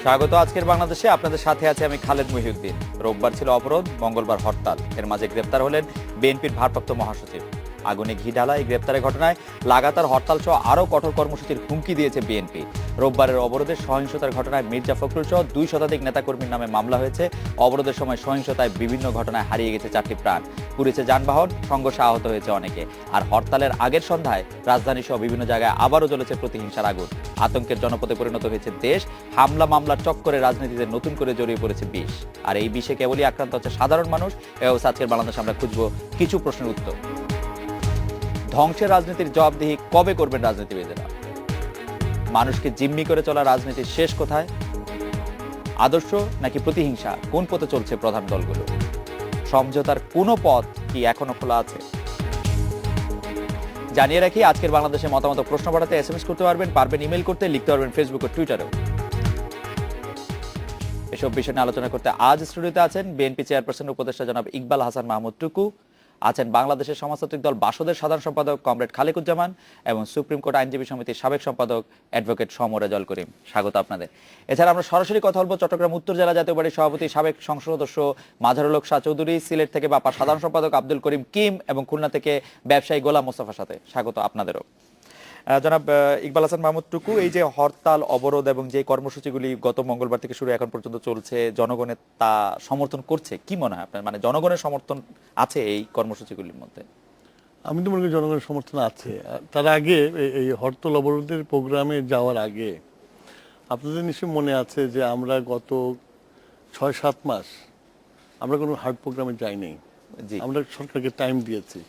স্বাগত আজকের বাংলাদেশে। আপনাদের সাথে আছে আমি খালেদ মহিউদ্দিন। রোববার ছিল অবরোধ, মঙ্গলবার হরতাল। এর মাঝে গ্রেপ্তার হলেন বিএনপির ভারপ্রাপ্ত মহাসচিব। আগুনে ঘি ঢালা এই গ্রেপ্তারের ঘটনায় লাগাতার হরতাল সহ আরও কঠোর কর্মসূচির হুমকি দিয়েছে বিএনপি। রোববারের অবরোধের সহিংসতার ঘটনায় মির্জা ফখরুল সহ 2 শতাধিক নেতাকর্মীর নামে মামলা হয়েছে। অবরোধের সময় সহিংসতায় বিভিন্ন ঘটনায় হারিয়ে গেছে 4টি প্রাণ, পুড়েছে যানবাহন, সংঘর্ষে আহত হয়েছে অনেকে। আর হরতালের আগের সন্ধ্যায় রাজধানী সহ বিভিন্ন জায়গায় আবারও জ্বলেছে প্রতিহিংসার আগুন। আতঙ্কের জনপদে পরিণত হয়েছে দেশ। হামলা মামলার চক্করে রাজনীতিতে নতুন করে জড়িয়ে পড়েছে বিষ। আর এই বিষে কেবলই আক্রান্ত হচ্ছে সাধারণ মানুষ। আজকের বাংলাদেশে আমরা খুঁজবো কিছু প্রশ্নের উত্তর। ধ্বংসের রাজনীতির জবাবদিহি কবে করবেন রাজনীতিবিদেরা? মানুষকে জিম্মি করে চলা রাজনীতির শেষ কোথায়? আদর্শ নাকি প্রতিহিংসা, কোন পথে চলছে প্রধান দলগুলো? সমঝোতার কোন পথ কি এখনো খোলা আছে? জানিয়ে রাখি, আজকের বাংলাদেশে মতামত প্রশ্ন পাঠাতে SMS করতে পারবেন ইমেল করতে, লিখতে পারবেন ফেসবুক ও টুইটারেও। এসব বিষয় নিয়ে আলোচনা করতে আজ স্টুডিওতে আছেন বিএনপি চেয়ারপারসন উপদেষ্টা জনাব ইকবাল হাসান মাহমুদ টুকু, আছেন বাংলাদেশের সমাজতান্ত্রিক দল বাসদের সাধারণ সম্পাদক কমরেড খালেকুজ্জামান এবং সুপ্রিম কোর্ট আইনজীবী সমিতির সাবেক সম্পাদক অ্যাডভোকেট সমর রেজাউল করিম। স্বাগত আপনাদের। এছাড়া আমরা সরাসরি কথা বলবো চট্টগ্রাম উত্তর জেলা জাতীয় পার্টির সভাপতি সাবেক সংসদ সদস্য মাঝারুল হক শাহ চৌধুরী, সিলেট থেকে বাপা সাধারণ সম্পাদক আব্দুল করিম কিম এবং খুলনা থেকে ব্যবসায়ী গোলাম মোস্তফার সাথে। স্বাগত আপনাদেরও। জনাব ইকবাল হাসান মাহমুদ টুকু, এই যে হরতাল, অবরোধ এবং যে কর্মসূচিগুলি গত মঙ্গলবার থেকে শুরু এখন পর্যন্ত চলছে, জনগণের তা সমর্থন করছে? কি মনে হয় আপনার, মানে জনগণের সমর্থন আছে এই কর্মসূচিগুলির মধ্যে? আমি তো মনে করি জনগণের সমর্থন আছে। তার আগে এই হরতাল অবরোধের প্রোগ্রামে যাওয়ার আগে আপনাদের নিশ্চয়ই মনে আছে যে আমরা গত 6-7 মাস আমরা কোনো হার্ড প্রোগ্রামে যাইনি। আমরা সরকারকে টাইম দিয়েছি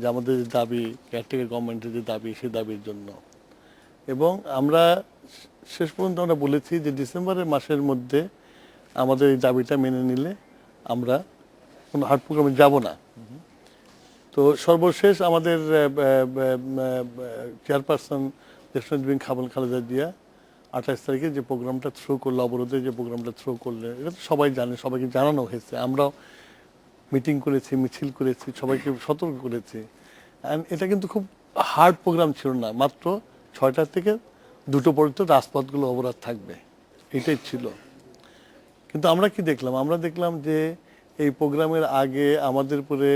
যে আমাদের যে দাবি, কেয়ারটেকার গভর্নমেন্টের যে দাবি, সেই দাবির জন্য। এবং আমরা শেষ পর্যন্ত আমরা বলেছি যে ডিসেম্বরের মাসের মধ্যে আমাদের এই দাবিটা মেনে নিলে আমরা কোনো হার্ড প্রোগ্রামে যাব না। তো সর্বশেষ আমাদের চেয়ারপারসন দেশনেত্রী খালেদা জিয়া 28 তারিখে যে প্রোগ্রামটা থ্রো করলো, অবরোধে যে প্রোগ্রামটা থ্রো করলে, এটা তো সবাই জানে, সবাইকে জানানো হয়েছে। আমরাও মিটিং করেছি, মিছিল করেছি, সবাইকে সতর্ক করেছি। অ্যান্ড এটা কিন্তু খুব হার্ড প্রোগ্রাম ছিল না। মাত্র 6টা থেকে 2টো পর্যন্ত রাজপথগুলো অবরোধ থাকবে, এটাই ছিল। কিন্তু আমরা কি দেখলাম? আমরা দেখলাম যে এই প্রোগ্রামের আগে আমাদের উপরে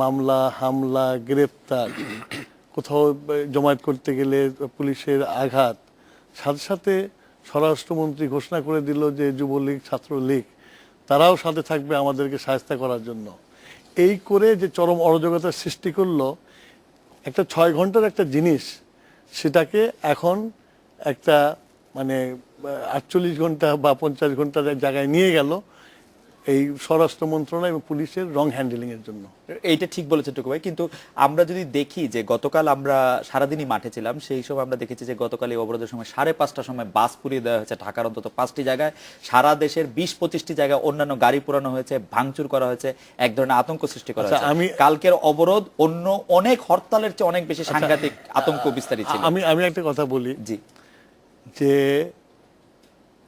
মামলা, হামলা, গ্রেপ্তার, কোথাও জমায়েত করতে গেলে পুলিশের আঘাত, সাথে সাথে স্বরাষ্ট্রমন্ত্রী ঘোষণা করে দিল যে যুবলীগ, ছাত্রলীগ তারাও সাথে থাকবে আমাদেরকে শায়েস্তা করার জন্য। এই করে যে চরম অরাজকতার সৃষ্টি করলো, একটা 6 ঘন্টার একটা জিনিস সেটাকে এখন একটা মানে 48 ঘন্টা বা 50 ঘন্টার জায়গায় নিয়ে গেল এই স্বরাষ্ট্র মন্ত্রণালয় এবং পুলিশের রং হ্যান্ডেলিং এর জন্য। এইটা ঠিক বলেছেন টুকু ভাই, কিন্তু আমরা যদি দেখি যে গতকাল আমরা সারাদিনই মাঠে ছিলাম, সেই সময় আমরা দেখেছি যে গতকাল এই অবরোধের সময় 5:30টার সময় বাস পুড়িয়ে দেওয়া হয়েছে ঢাকার অন্তত 5টি জায়গায়। সারা দেশের 20-25টি জায়গায় অন্যান্য গাড়ি পোড়ানো হয়েছে, ভাঙচুর করা হয়েছে, এক ধরনের আতঙ্ক সৃষ্টি করা হয়েছে। কালকের অবরোধ অন্য অনেক হরতালের চেয়ে অনেক বেশি সাংঘাতিক আতঙ্ক বিস্তারিত ছিল। আমি একটা কথা বলি, জি, যে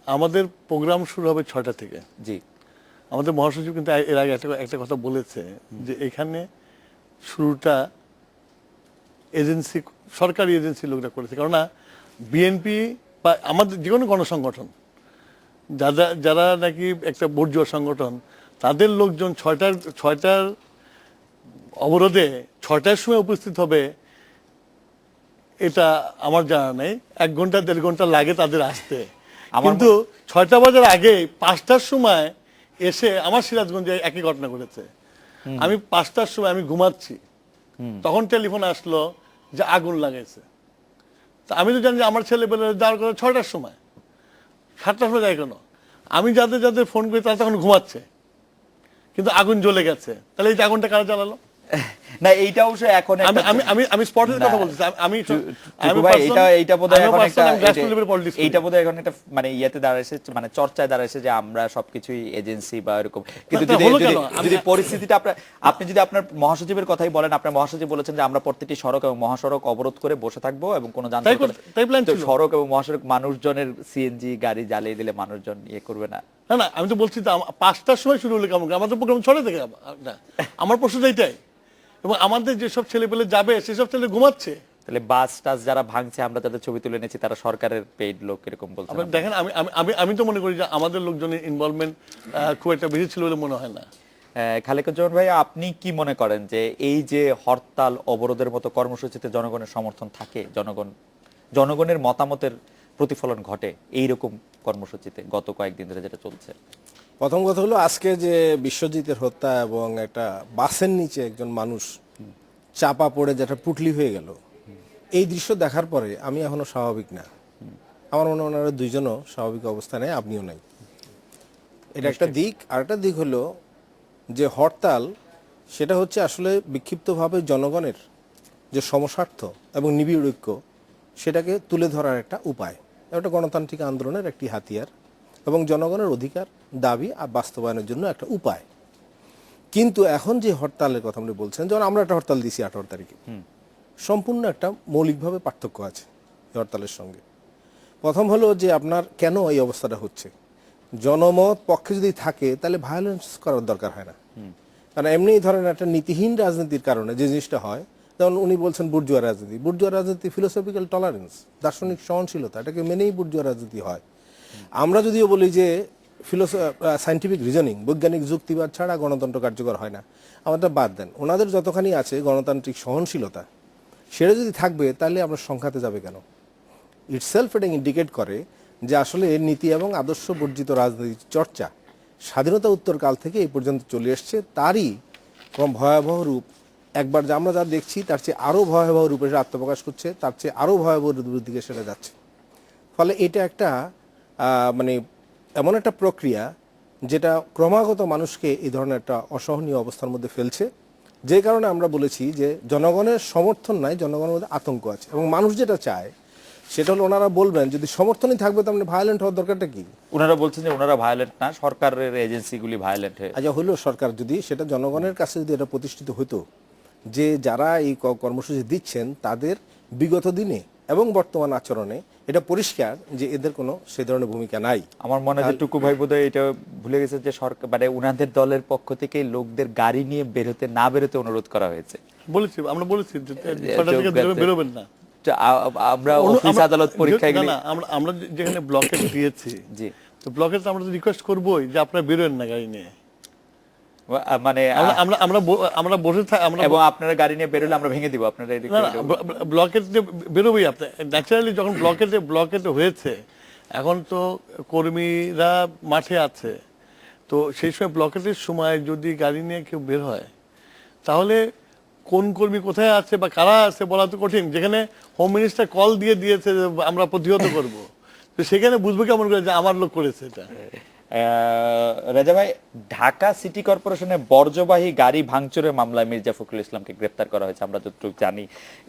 আমাদের প্রোগ্রাম শুরু হবে 6টা থেকে। জি, আমাদের মহাসচিব কিন্তু এর আগে একটা কথা বলেছে যে এখানে শুরুটা এজেন্সি, সরকারি এজেন্সি লোকরা করেছে। কেননা বিএনপি বা আমাদের যে কোনো গণসংগঠন যারা নাকি একটা বর্জ্য সংগঠন, তাদের লোকজন 6টার অবরোধে 6টার সময় উপস্থিত হবে, এটা আমার জানা নেই। 1 ঘন্টা 1.5 ঘন্টা লাগে তাদের আসতে। কিন্তু 6টা বাজার আগে 5টার সময় এসে আমার সিরাজগঞ্জে একই ঘটনা ঘটেছে। আমি 5টার সময় আমি ঘুমাচ্ছি, তখন টেলিফোন আসলো যে আগুন লাগাইছে। তা আমি তো জানি যে আমার ছেলে পেলে যাওয়ার কথা 6টার সময়, 7টার সময় যায় কেন? আমি যাদের ফোন করি তারা তখন ঘুমাচ্ছে, কিন্তু আগুন জ্বলে গেছে। তাহলে এই আগুনটা কারা জ্বালালো? না, এইটা অবশ্য এখন আমি স্পটের কথা বলছি। এইটা বোধহয় এখন একটা মানে ইয়েতে দাঁড়াইছে, মানে চর্চায় দাঁড়াইছে যে আমরা সবকিছুই এজেন্সি বা এরকম। কিন্তু যদি পরিস্থিতিটা আপনি যদি আপনার মহাসচিবের কথাই বলেন, আপনার মহাসচিব বলেছেন যে আমরা প্রত্যেকটি সড়ক এবং মহাসড়ক অবরোধ করে বসে থাকবো এবং কোনো যানবাহন, সড়ক এবং মহাসড়ক মানুষজনের সিএনজি গাড়ি জ্বালিয়ে দিলে মানুষজন ইয়ে করবে না। না, আমি তো বলছি 5টার সময় শুরু হলে কেমন? আমাদের প্রোগ্রাম 6টা থেকে। আমার প্রশ্নটা এইটাই। এবং আমাদের যেসব ছেলে পেলে যাবে সেসব ছেলে ঘুমাচ্ছে। তাহলে বাস টাস যারা ভাঙছে আমরা যাদের ছবি তুলে এনেছি তারা সরকারের পেইড লোক এরকম বলছেন আপনারা দেখেন, আমি আমি আমি আমি তো মনে করি যে আমাদের লোকজনের ইনভলভমেন্ট খুব একটা বেশি ছিল বলে মনে হয় না। খালেকুজ্জামান ভাই, আপনি কি মনে করেন যে এই যে হরতাল অবরোধের মতো কর্মসূচিতে জনগণের সমর্থন থাকে, জনগণের মতামতের প্রতিফলন ঘটে এইরকম কর্মসূচিতে গত কয়েকদিন ধরে যেটা চলছে? প্রথম কথা হলো আজকে যে বিশ্বজিতের হত্যা এবং একটা বাসের নিচে একজন মানুষ চাপা পড়ে যেটা পুটলি হয়ে গেল, এই দৃশ্য দেখার পরে আমি এখনো স্বাভাবিক না। আমার মনে হয় ওনারা দুইজনও স্বাভাবিক অবস্থানে, আপনিও নাই। এটা একটা দিক। আর একটা দিক হলো যে হরতাল, সেটা হচ্ছে আসলে বিক্ষিপ্তভাবে জনগণের যে সমস্বার্থ এবং নিবিড় ঐক্য সেটাকে তুলে ধরার একটা উপায়, একটা গণতান্ত্রিক আন্দোলনের একটি হাতিয়ার এবং জনগণের অধিকার দাবি আর বাস্তবায়নের জন্য একটা উপায়। কিন্তু এখন যে হরতালের কথা আপনি বলছেন, যেমন আমরা একটা হরতাল দিছি 18 তারিখে, সম্পূর্ণ একটা মৌলিকভাবে পার্থক্য আছে এই হরতালের সঙ্গে। প্রথম হলো যে আপনার কেন এই অবস্থাটা হচ্ছে, জনমত পক্ষে যদি থাকে তাহলে ভায়োলেন্স করার দরকার হয় না। কারণ এমনি ধরেন একটা নীতিহীন রাজনীতির কারণে যে জিনিসটা হয়, যেমন উনি বলছেন বুর্জুয়া রাজনীতি, বুর্জুয়া রাজনীতি ফিলোসফিক্যাল টলারেন্স, দার্শনিক সহনশীলতা, এটাকে মেনেই বুর্জুয়া রাজনীতি হয়। আমরা যদিও বলি যে সায়েন্টিফিক রিজনিং, বৈজ্ঞানিক যুক্তিবাদ ছাড়া গণতন্ত্র কার্যকর হয় না, আমাদের বাদ দেন, ওনাদের যতখানি আছে গণতান্ত্রিক সহনশীলতা, সেটা যদি থাকবে তাহলে আমরা সংখ্যাতে যাবে কেন? ইটসেলফ এটা ইন্ডিকেট করে যে আসলে নীতি এবং আদর্শ বর্জিত রাজনীতি চর্চা স্বাধীনতা উত্তর কাল থেকে এই পর্যন্ত চলে এসছে, তারই ক্রম ভয়াবহ রূপ একবার যা আমরা যা দেখছি তার চেয়ে আরও ভয়াবহ রূপে সেটা আত্মপ্রকাশ করছে, তার চেয়ে আরও ভয়াবহ রূপের দিকে সেটা যাচ্ছে। ফলে এটা একটা মানে এমন একটা প্রক্রিয়া যেটা ক্রমাগত মানুষকে এই ধরনের একটা অসহনীয় অবস্থার মধ্যে ফেলছে, যে কারণে আমরা বলেছি যে জনগণের সমর্থন নাই, জনগণের মধ্যে আতঙ্ক আছে। এবং মানুষ যেটা চায় সেটা হলো, ওনারা বলবেন যদি সমর্থনই থাকবে তার মানে ভায়োলেন্ট হওয়ার দরকারটা কি? ওনারা বলছেন যে ওনারা ভায়োলেন্ট না, সরকারের এজেন্সিগুলি ভায়োলেন্ট হয়ে। আচ্ছা, হলো সরকার যদি সেটা জনগণের কাছে যদি এটা প্রতিষ্ঠিত হতো যে যারা এই কর্মসূচি দিচ্ছেন তাদের বিগত দিনে এবং বর্তমান আচরণে এটা পরিষ্কার যে এদের কোনো সে ধরনের ভূমিকা নাই। আমার মনে হয় যে টুকু ভাই বোধহয় এটা ভুলে গেছে যে সরকার মানে উনাদের দলের পক্ষ থেকে লোকদের গাড়ি নিয়ে বেরোতে অনুরোধ করা হয়েছে। আমরা বলেছি যে 6টা থেকে বেরোবেন না। আমরা অফিস আদালত পরীক্ষায় গেলে আমরা যেখানে ব্লকেট দিয়েছি, জি, তো ব্লকেট আমরা তো রিকোয়েস্ট করবোই যে আপনারা বেরোবেন না গাড়ি নিয়ে। মানে আমরা বসে আমরা এবং আপনারা গাড়ি নিয়ে বেরোলে আমরা ভেঙে দিব আপনারা। ব্লকেট বেরোবেই আপনি ন্যাচারালি। যখন ব্লকেটে হয়েছে, এখন তো কর্মীরা মাঠে আছে, তো সেই সময় ব্লকেটের সময় যদি গাড়ি নিয়ে কেউ বের হয় তাহলে কোন কর্মী কোথায় আছে বা কারা আছে বলা তো কঠিন। যেখানে হোম মিনিস্টার কল দিয়েছে যে আমরা প্রতিহত করব, তো সেখানে বুঝবো কেমন করে যে আমার লোক করেছে এটা। রাজা ভাই, ঢাকা সিটি কর্পোরেশনের বর্জ্যবাহী গাড়ি ভাঙচুরের মামলায় মির্জা ফখরুল ইসলামকে গ্রেফতার করা হয়েছে, আমরা যতটুকু জানি।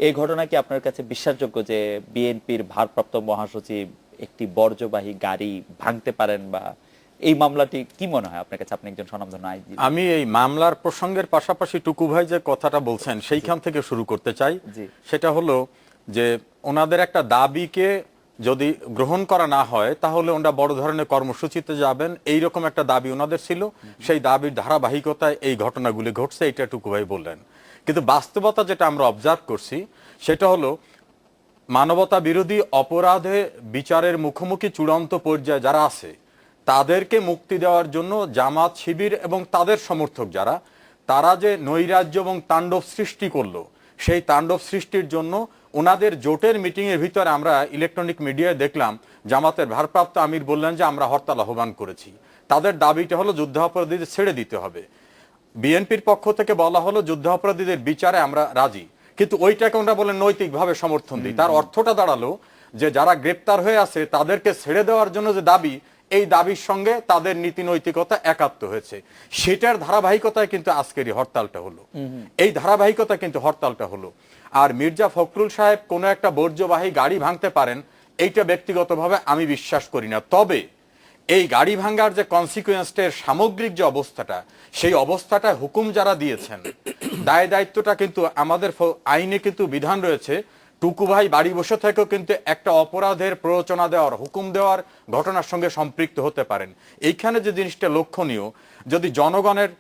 এই ঘটনা কি আপনার কাছে বিশ্বাসযোগ্য যে বিএনপির ভারপ্রাপ্ত মহাসচিব একটি বর্জ্যবাহী গাড়ি ভাঙতে পারেন, বা এই মামলাটি কি মনে হয় আপনার কাছে? আপনি একজন স্বনামধন্য আইনজীবী। আমি এই মামলার প্রসঙ্গের পাশাপাশি টুকু ভাই যে কথাটা বলছেন সেইখান থেকে শুরু করতে চাই। সেটা হলো যে ওনাদের একটা দাবিকে যদি গ্রহণ করা না হয় তাহলে ওনারা বড় ধরনের কর্মসূচিতে যাবেন, এইরকম একটা দাবি ওনাদের ছিল। সেই দাবির ধারাবাহিকতায় এই ঘটনাগুলি ঘটছে, এটা টুকু ভাই বললেন। কিন্তু বাস্তবতা যেটা আমরা অবজার্ভ করছি সেটা হলো মানবতা বিরোধী অপরাধে বিচারের মুখোমুখি চূড়ান্ত পর্যায়ে যারা আছে তাদেরকে মুক্তি দেওয়ার জন্য জামাত, শিবির এবং তাদের সমর্থক যারা, তারা যে নৈরাজ্য এবং তাণ্ডব সৃষ্টি করলো, সেই তাণ্ডব সৃষ্টির জন্য ওনাদের জোটের মিটিংয়ের ভিতরে আমরা ইলেকট্রনিক মিডিয়ায় দেখলাম জামাতের ভারপ্রাপ্ত আমির বললেন যে আমরা হরতাল আহ্বান করেছি। তাদের দাবিটা হলো যুদ্ধাপরাধীদের ছেড়ে দিতে হবে। বিএনপির পক্ষ থেকে বলা হলো যুদ্ধাপরাধীদের বিচারে আমরা রাজি, কিন্তু ওইটাকে ওনারা বলেন নৈতিকভাবে সমর্থন দিই। তার অর্থটা দাঁড়ালো যে যারা গ্রেপ্তার হয়ে আছে তাদেরকে ছেড়ে দেওয়ার জন্য যে দাবি, এই দাবির সঙ্গে তাদের নীতি নৈতিকতা একাত্ম হয়েছে। সেটার ধারাবাহিকতায় কিন্তু আজকের এই হরতালটা হলো, এই ধারাবাহিকতা কিন্তু হরতালটা হলো। আর মির্জা ফখরুল সাহেব কোনো একটা বর্জ্যবাহী গাড়ি ভাঙতে পারেন এইটা ব্যক্তিগতভাবে আমি বিশ্বাস করি না। তবে এই গাড়ি ভাঙার যে কনসিকুয়েন্সটার সামগ্রিক যে অবস্থাটা, সেই অবস্থাটা হুকুম যারা দিয়েছেন, দায় দায়িত্বটা কিন্তু আমাদের আইনে কিন্তু বিধান রয়েছে। টুকু ভাই বাড়ি বসে থেকেও কিন্তু একটা অপরাধের প্ররোচনা দেওয়ার, হুকুম দেওয়ার ঘটনার সঙ্গে সম্পৃক্ত হতে পারেন। এইখানে যে জিনিসটা লক্ষণীয়, যদি জনগণের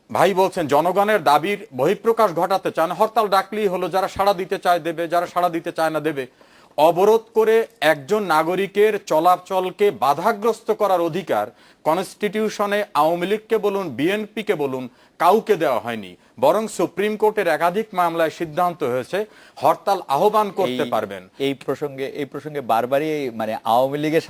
ভাই বলছেন জনগণের দাবির বহিঃপ্রকাশ ঘটাতে চান, হরতাল ডাকলেই হলো, যারা সাড়া দিতে চায় দেবে, যারা সাড়া দিতে চায় না দেবে। অবরোধ করে একজন নাগরিকের চলাচলকে বাধাগ্রস্ত করার অধিকার কনস্টিটিউশনে আওয়ামী লীগকে বলুন, বিএনপিকে বলুন, কাউকে দেওয়া হয়নি, বরং সুপ্রিম কোর্টের একাধিক মামলায় সিদ্ধান্ত হয়েছে হরতাল আহ্বান করতে পারবেন। এই প্রসঙ্গে বারবারই মানে আওয়ামী লীগের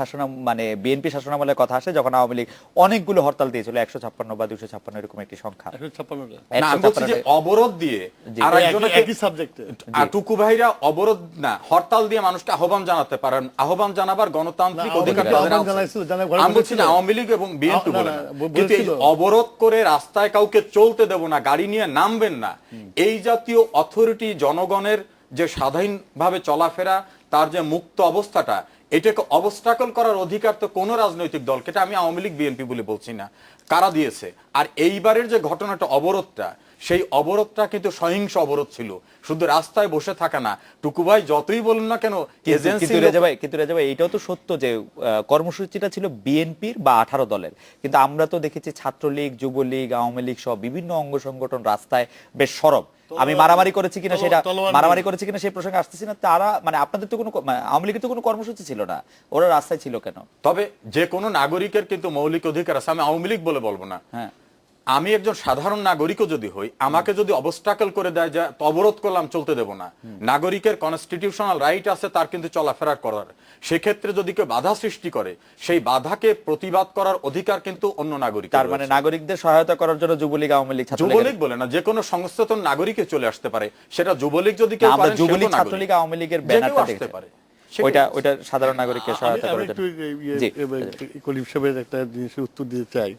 মানে বিএনপি শাসনামলের কথা আসে, যখন আওয়ামী লীগ অনেকগুলো হরতাল দিয়েছিল, 156 বা 256 এরকম একটি সংখ্যা। 156টা না, আমি বলছি যে অবরোধ দিয়ে আর একজনকে একই সাবজেক্টে আর টুকু ভাইরা অবরোধ না, হরতাল দিয়ে মানুষকে আহ্বান জানাতে পারেন, আহ্বান জানাবার গণতান্ত্রিক না, অধিকার আহ্বান তাদের আছে। জানাইছিল, ঘরে আমি বলছি না বসেছিল। আওয়ামী লীগ এবং বিএনপি না, বলে না, না। বলেছিল। কিন্তু এই অবরোধ করে রাস্তায় কাউকে চলতে দেব না, গাড়ি নিয়ে নামবেন না, এই জাতীয় অথরিটি জনগণের যে স্বাধীনভাবে চলাফেরা, তার যে মুক্ত অবস্থাটা, এটাকে অবস্ট্রাকল করার অধিকার তো কোনো রাজনৈতিক দলকে, এটা আমি আওয়ামী লীগ বিএনপি বলে বলছি না, কারা দিয়েছে। আর এইবারের যে ঘটনাটা, অবরোধটা, সেই অবরোধটা কিন্তু সহিংস অবরোধ ছিল, শুধু রাস্তায় বসে থাকা না। টুকু ভাই যতই বলুন না কেন, কিন্তু রেজা ভাই এটাও তো সত্য যে কর্মসূচিটা ছিল বিএনপির বা 18 দলের, কিন্তু আমরা তো দেখেছি ছাত্রলীগ, যুবলীগ, আওয়ামী লীগ সহ বিভিন্ন অঙ্গ সংগঠন রাস্তায় বেশ সরব। আমি মারামারি করেছি কিনা সেই প্রসঙ্গে আসতেছি না। তারা মানে আপনাদের তো কোনো আওয়ামী লীগের তো কোনো কর্মসূচি ছিল না, ওরা রাস্তায় ছিল কেন? তবে যে কোনো নাগরিকের কিন্তু মৌলিক অধিকার আছে, আমি আওয়ামী লীগ বলে বলবো না। হ্যাঁ, আমি একজন সাধারণ নাগরিকও যদি হই, আমাকে যদি অবস্ট্রাকল করে দেয় যে অবরোধ করলাম, চলতে দেব না, নাগরিকের কনস্টিটিউশনাল রাইট আছে তার কিন্তু চলাফেরা করার। সেক্ষেত্রে যদি কেউ বাধা সৃষ্টি করে, সেই বাধাকে প্রতিবাদ করার অধিকার কিন্তু অন্য নাগরিক। তার মানে নাগরিকদের সহায়তা করার জন্য যুবলীগ, আওয়ামী লীগ, যুবলীগ বলে না, যে কোনো সংস্থাতন নাগরিকে চলে আসতে পারে। সেটা যুবলীগ যদি কেউ আমরা করেন, যুবলীগ, সেও ছাত্রলীগ, নাগরিক। আওয়ামী লীগের যে ব্যানারটা কেউ আসতে দেখতে পারে। ওইটা সাধারণ নাগরিককে সহায়তা আমি করার একটু জন্য। জি, কলিম সাহেবের একটা জিনিসের উত্তর দিতে চাই,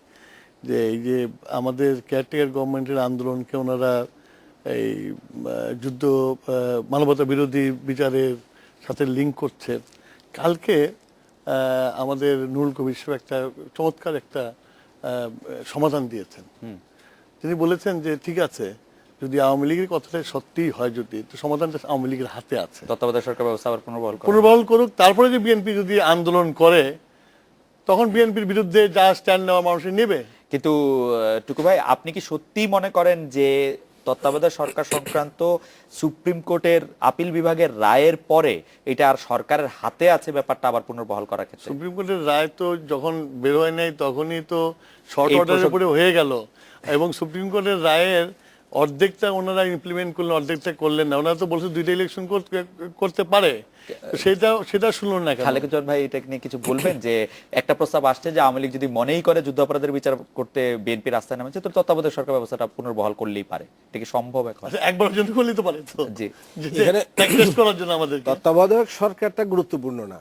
যে এই যে আমাদের কেয়ারটেকার গভর্নমেন্টের আন্দোলনকে ওনারা এই যুদ্ধ মানবতা বিরোধী বিচারের সাথে লিঙ্ক করছে। কালকে আমাদের নুরুল কবির সাহেব একটা চমৎকার একটা সমাধান দিয়েছেন। তিনি বলেছেন যে ঠিক আছে, যদি আওয়ামী লীগের কথাটা সত্যিই হয়, যদি তো সমাধানটা আওয়ামী লীগের হাতে আছে, তত্ত্বাবধায়ক সরকার ব্যবস্থা আবার পুনর্বহাল করুক। তারপরে যে বিএনপি যদি আন্দোলন করে, তখন বিএনপির বিরুদ্ধে যা স্ট্যান্ড নেওয়া মানুষের নেবে। কিন্তু টুকু ভাই, আপনি কি সত্যিই মনে করেন যে তত্ত্বাবধায়ক সরকার সংক্রান্ত সুপ্রিম কোর্টের আপিল বিভাগের রায়ের পরে এটা আর সরকারের হাতে আছে ব্যাপারটা আবার পুনর্বহাল করার ক্ষেত্রে? সুপ্রিম কোর্টের রায় তো যখন বের হয় নাই, তখনই তো শর্ট এই অর্ডারের উপরে হয়ে গেল, এবং সুপ্রিম কোর্টের রায়ের অর্ধেকটা ওনারা ইমপ্লিমেন্ট করলেন, অর্ধেকটা করলেন না। ওনারা তো বলছে 2টা ইলেকশন করতে পারে, সেটা শুনলেন না কেন? খালেকুজ্জামান ভাই, এটা নিয়ে কিছু বলবেন? যে একটা প্রস্তাব আসছে যে আওয়ামী লীগ যদি মনেই করে যুদ্ধাপরাধের বিচার করতে বিএনপি রাস্তায় নামেছে, তো তত্ত্বাবধায়ক সরকার ব্যবস্থাটা পুনর্বহাল করলেই পারে। এটা কি সম্ভব এখন? একবারের জন্য করলেই তো পারে। তো জি, এখানে টেস্ট করার জন্য আমাদের তত্ত্বাবধায়ক সরকারটা গুরুত্বপূর্ণ না।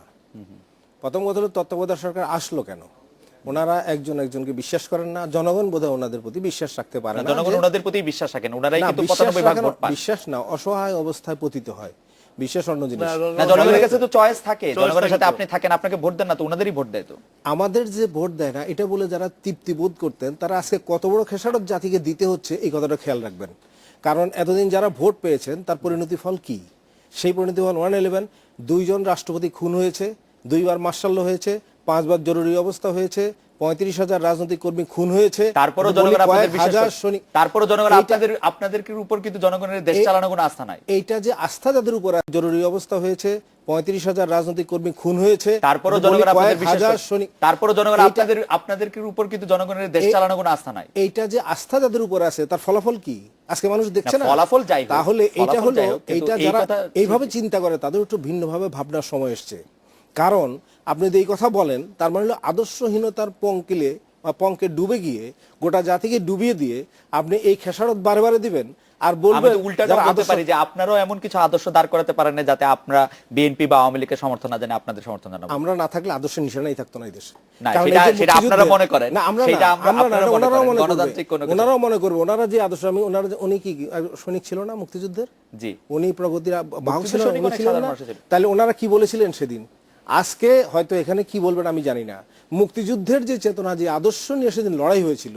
প্রথম কথা হলো তত্ত্বাবধায়ক সরকার আসলো কেন? ওনারা একজনকে বিশ্বাস করেন না, জনগণ বোধহয় ওনাদের প্রতি বিশ্বাস রাখতে পারে না। জনগণ ওনাদের প্রতি বিশ্বাস রাখেন, ওনারাই না, কিন্তু বিশ্বাস 95 ভাগ ভোট পান। বিশ্বাস না, অসহায় অবস্থায় পতিত হয়। বিশ্বাস অন্য জিনিস। না, জনগণের কাছে তো চয়েস থাকে, জনগণের সাথে আপনি থাকেন, আপনাকে ভোট দেন না তো ওনাদেরই ভোট দেয়। তো আমাদের যে ভোট দেয় না, এটা বলে যারা তৃপ্তি বোধ করতেন, তারা আজকে কত বড় খেসারত জাতিকে দিতে হচ্ছে, এই কথাটা খেয়াল রাখবেন। কারণ এতদিন যারা ভোট পেয়েছেন, তার পরিণতি ফল কি? সেই পরিণতি ফল 111, 2 জন রাষ্ট্রপতি খুন হয়েছে, 2 বার মার্শাল ল হয়েছে, 5 বার জরুরি অবস্থা হয়েছে, 35,000 রাজনৈতিক কর্মী খুন হয়েছে। তারপরও জনগণ আপনাদের বিশ্বাস করে, তারপরও জনগণ আপনাদের উপর কিন্তু জনগণের দেশ চালানোর কোনো আস্থা নাই। এইটা যে আস্থা যাদের উপর, জরুরি অবস্থা হয়েছে, 35,000 রাজনৈতিক কর্মী খুন হয়েছে, তারপরও জনগণ আপনাদের বিশ্বাস করে, তারপরও জনগণ আপনাদের উপর কিন্তু জনগণের দেশ চালানোর কোনো আস্থা নাই। এইটা যে আস্থা যাদের উপর আছে, তার ফলাফল কি আজকে মানুষ দেখছে না? ফলাফল যাই হোক, তাহলে এইটা হলো, এইটা যারা এই এইভাবে চিন্তা করে, তাদের একটু ভিন্নভাবে ভাবনার সময় এসছে। কারণ আপনি যদি এই কথা বলেন, তার মানে হলো আদর্শহীনতার পঙ্কিলে বা পঙ্কে ডুবে গিয়ে গোটা জাতিকে ডুবিয়ে দিয়ে আপনি এই খেসারত বারে বারে দিবেন, আর বলবেন উল্টা বলতে পারি যে আপনারাও এমন কিছু আদর্শ দাঁড় করাতে পারেন না যাতে আমরা বিএনপি বা আওয়ামী লীগের সমর্থন না জানি আপনাদের সমর্থন জানাবো। আমরা না থাকলে আদর্শের নিশানাই থাকতো না এই দেশে। না, সেটা আপনারা মনে করেন না, আমরা সেটা ওনারাও মনে গণতান্ত্রিক কোন কিছু। ওনারাও মনে করবে, ওনারা যে আদর্শ, উনি কি সৈনিক ছিল না মুক্তিযুদ্ধের? জি, উনি প্রগতির বাহক ছিলেন না? মানুষ ছিলেন। তাহলে ওনারা কি বলেছিলেন সেদিন? আজকে হয়তো এখানে কি বলবেন আমি জানি না। মুক্তিযুদ্ধের যে চেতনা, যে আদর্শ নিয়ে সেদিন লড়াই হয়েছিল,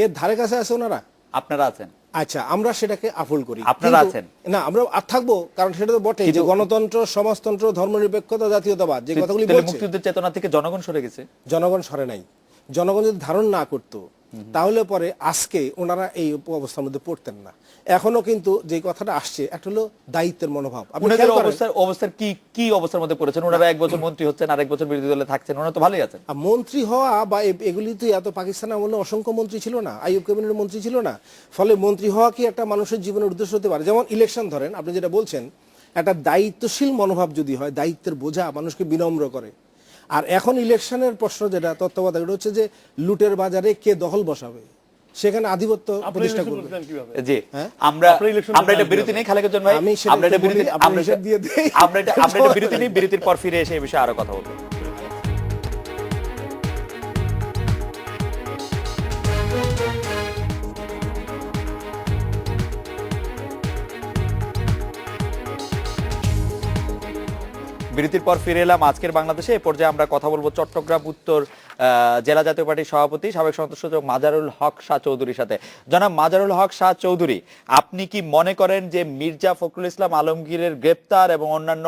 এর ধারে কাছে আছে ওনারা? আপনারা আছেন। আচ্ছা, আমরা সেটাকে আফল করি, আপনারা আছেন না, আমরা আর থাকবো। কারণ সেটা তো বটে যে গণতন্ত্র, সমাজতন্ত্র, ধর্মনিরপেক্ষতা, জাতীয়তাবাদ, যে কথাগুলি বলছে, মুক্তিযুদ্ধের চেতনা থেকে জনগণ সরে গেছে। জনগণ সরে নাই। জনগণ যদি ধারণ না করতো তাহলে পরে আজকে ওনারা এই অবস্থার মধ্যে পড়তেন না। এখনো কিন্তু যে কথাটা আসছে একটা হলো দায়িত্বের মনোভাব। আপনি ওনাদের খেয়াল করেন, অবস্থার কি অবস্থার মধ্যে পড়েছেন? ওনারা 1 বছর মন্ত্রী হচ্ছেন, আর 1 বছর বিরোধী দলে থাকছেন, ওনারা তো ভালোই আছেন। মন্ত্রী হওয়া বা এগুলি তো এত পাকিস্তান আমলে অসংখ্য মন্ত্রী ছিল না, আইয়ুব কমিনের মন্ত্রী ছিল না। ফলে মন্ত্রী হওয়া কি একটা মানুষের জীবনের উদ্দেশ্য হতে পারে? যেমন ইলেকশন ধরেন, আপনি যেটা বলছেন, একটা দায়িত্বশীল মনোভাব যদি হয়, দায়িত্বের বোঝা মানুষকে বিনম্র করে। আর এখন ইলেকশনের প্রশ্ন যেটা তত্ত্বাবধায়ক, এটা হচ্ছে যে লুটের বাজারে কে দখল বসাবে, সেখানে আধিপত্য আপনি প্রতিষ্ঠা election করবে। করতেন কিভাবে? জি, হ্যাঁ? আমরা আপনার election আমরা এটা plan বিরতি কিভাবে? নেই খালেকুজ্জামান ভাই, আমি সেটা আমরা এটা একটু বলি, বিরতি আপনি আমরা হিসাব দিয়ে দেই। আমরা এটা বিরতি নেই, বিরতির পর ফিরে এসে এই বিষয়ে আরো কথা বলবো। বিরতির পর ফিরে এলাম আজকের বাংলাদেশে। এ পর্যায়ে আমরা কথা বলবো চট্টগ্রাম উত্তর জেলা জাতীয় পার্টির সভাপতি সাবেক সংসদ সদস্য মাজারুল হক শাহ চৌধুরীর সাথে। জনাব মাজারুল হক শাহ চৌধুরী, আপনি কি মনে করেন যে মির্জা ফখরুল ইসলাম আলমগীরের গ্রেপ্তার এবং অন্যান্য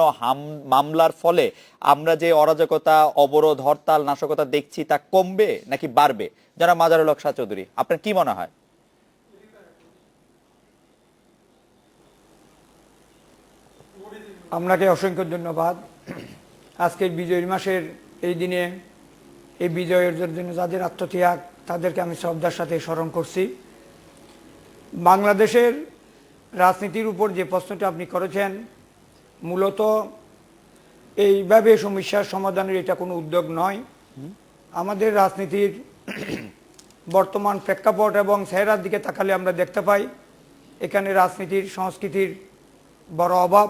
মামলার ফলে আমরা যে অরাজকতা, অবরোধ, হরতাল, নাশকতা দেখছি তা কমবে নাকি বাড়বে? জনাব মাজারুল হক শাহ চৌধুরী, আপনার কি মনে হয়? আপনাকে অসংখ্য ধন্যবাদ। আজকের বিজয়ের মাসের এই দিনে এই বিজয়ের জন্য যাদের আত্মত্যাগ, তাদেরকে আমি শ্রদ্ধার সাথে স্মরণ করছি। বাংলাদেশের রাজনীতির উপর যে প্রশ্নটা আপনি করেছেন, মূলত এইভাবে সমস্যার সমাধানের এটা কোনো উদ্যোগ নয়। আমাদের রাজনীতির বর্তমান প্রেক্ষাপট এবং চেহারার দিকে তাকালে আমরা দেখতে পাই এখানে রাজনীতির সংস্কৃতির বড় অভাব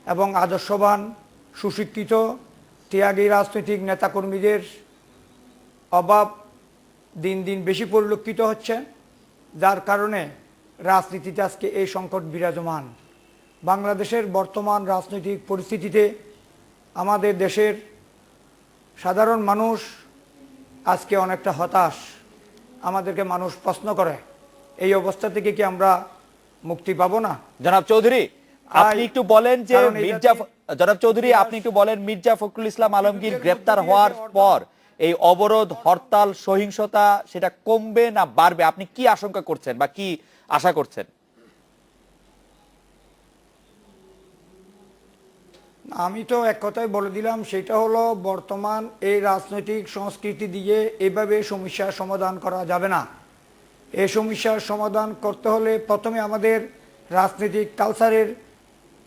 এবং আদর্শবান, সুশিক্ষিত, ত্যাগী রাজনৈতিক নেতাকর্মীদের অভাব দিন দিন বেশি পরিলক্ষিত হচ্ছে, যার কারণে রাজনীতিতে আজকে এই সংকট বিরাজমান। বাংলাদেশের বর্তমান রাজনৈতিক পরিস্থিতিতে আমাদের দেশের সাধারণ মানুষ আজকে অনেকটা হতাশ। আমাদেরকে মানুষ প্রশ্ন করে, এই অবস্থা থেকে কি আমরা মুক্তি পাবো না? জনাব চৌধুরী, আপনি একটু বলেন যে কারণ এই জনাব চৌধুরী, আপনি একটু বলেন মির্জা ফখরুল ইসলাম আলমগীর গ্রেপ্তার হওয়ার পর এই অবরোধ, হরতাল, সহিংসতা সেটা কমবে না বাড়বে? আপনি কি আশঙ্কা করছেন বা কি আশা করছেন? আমি তো এক কথাই বলে দিলাম, সেটা হলো বর্তমান এই রাজনৈতিক সংস্কৃতি দিয়ে এভাবে সমস্যার সমাধান করা যাবে না। এই সমস্যার সমাধান করতে হলে প্রথমে আমাদের রাজনৈতিক কালচারের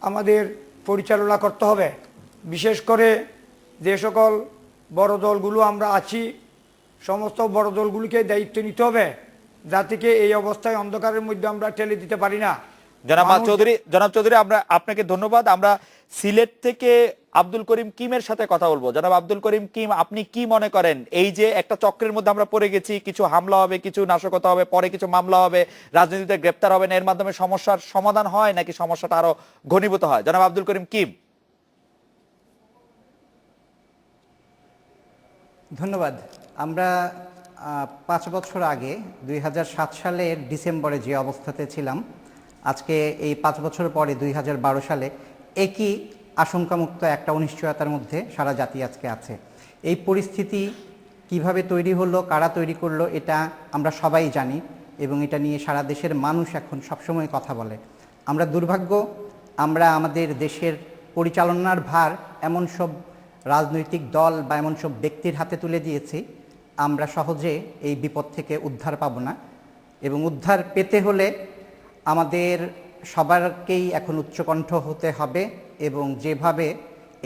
আমাদের পরিচালনা করতে হবে। বিশেষ করে যে সকল বড় দলগুলো আমরা আছি, সমস্ত বড় দলগুলিকে দায়িত্ব নিতে হবে, যাতে এই অবস্থায় অন্ধকারের মধ্যে আমরা ঠেলে দিতে পারি না। জনাব চৌধুরী, আমরা আপনাকে ধন্যবাদ। আমরা সিলেট থেকে আব্দুল করিম কিমের সাথে কথা বলবো। জনাব আব্দুল করিম কিম, আপনি কি মনে করেন এই যে একটা চক্রের মধ্যে আমরা পড়ে গেছি, কিছু হামলা হবে, কিছু নাশকতা হবে, পরে কিছু মামলা হবে, রাজনীতিতে গ্রেপ্তার হবেন, এর মাধ্যমে সমস্যার সমাধান হয় নাকি সমস্যাটা আরো ঘনীভূত হয়? জনাব আব্দুল করিম কিম। ধন্যবাদ। আমরা 5 বছর আগে 2007 সালের ডিসেম্বরে যে অবস্থাতে ছিলাম, আজকে এই 5 বছর পরে 2012 সালে একই আশঙ্কামুক্ত একটা অনিশ্চয়তার মধ্যে সারা জাতি আজকে আছে। এই পরিস্থিতি কিভাবে তৈরি হলো, কারা তৈরি করলো, এটা আমরা সবাই জানি এবং এটা নিয়ে সারা দেশের মানুষ এখন সবসময় কথা বলে। আমরা দুর্ভাগ্য, আমরা আমাদের দেশের পরিচালনার ভার এমন সব রাজনৈতিক দল বা এমন সব ব্যক্তির হাতে তুলে দিয়েছি, আমরা সহজে এই বিপদ থেকে উদ্ধার পাব না। এবং উদ্ধার পেতে হলে আমাদের সবারকেই এখন উচ্চকণ্ঠ হতে হবে এবং যেভাবে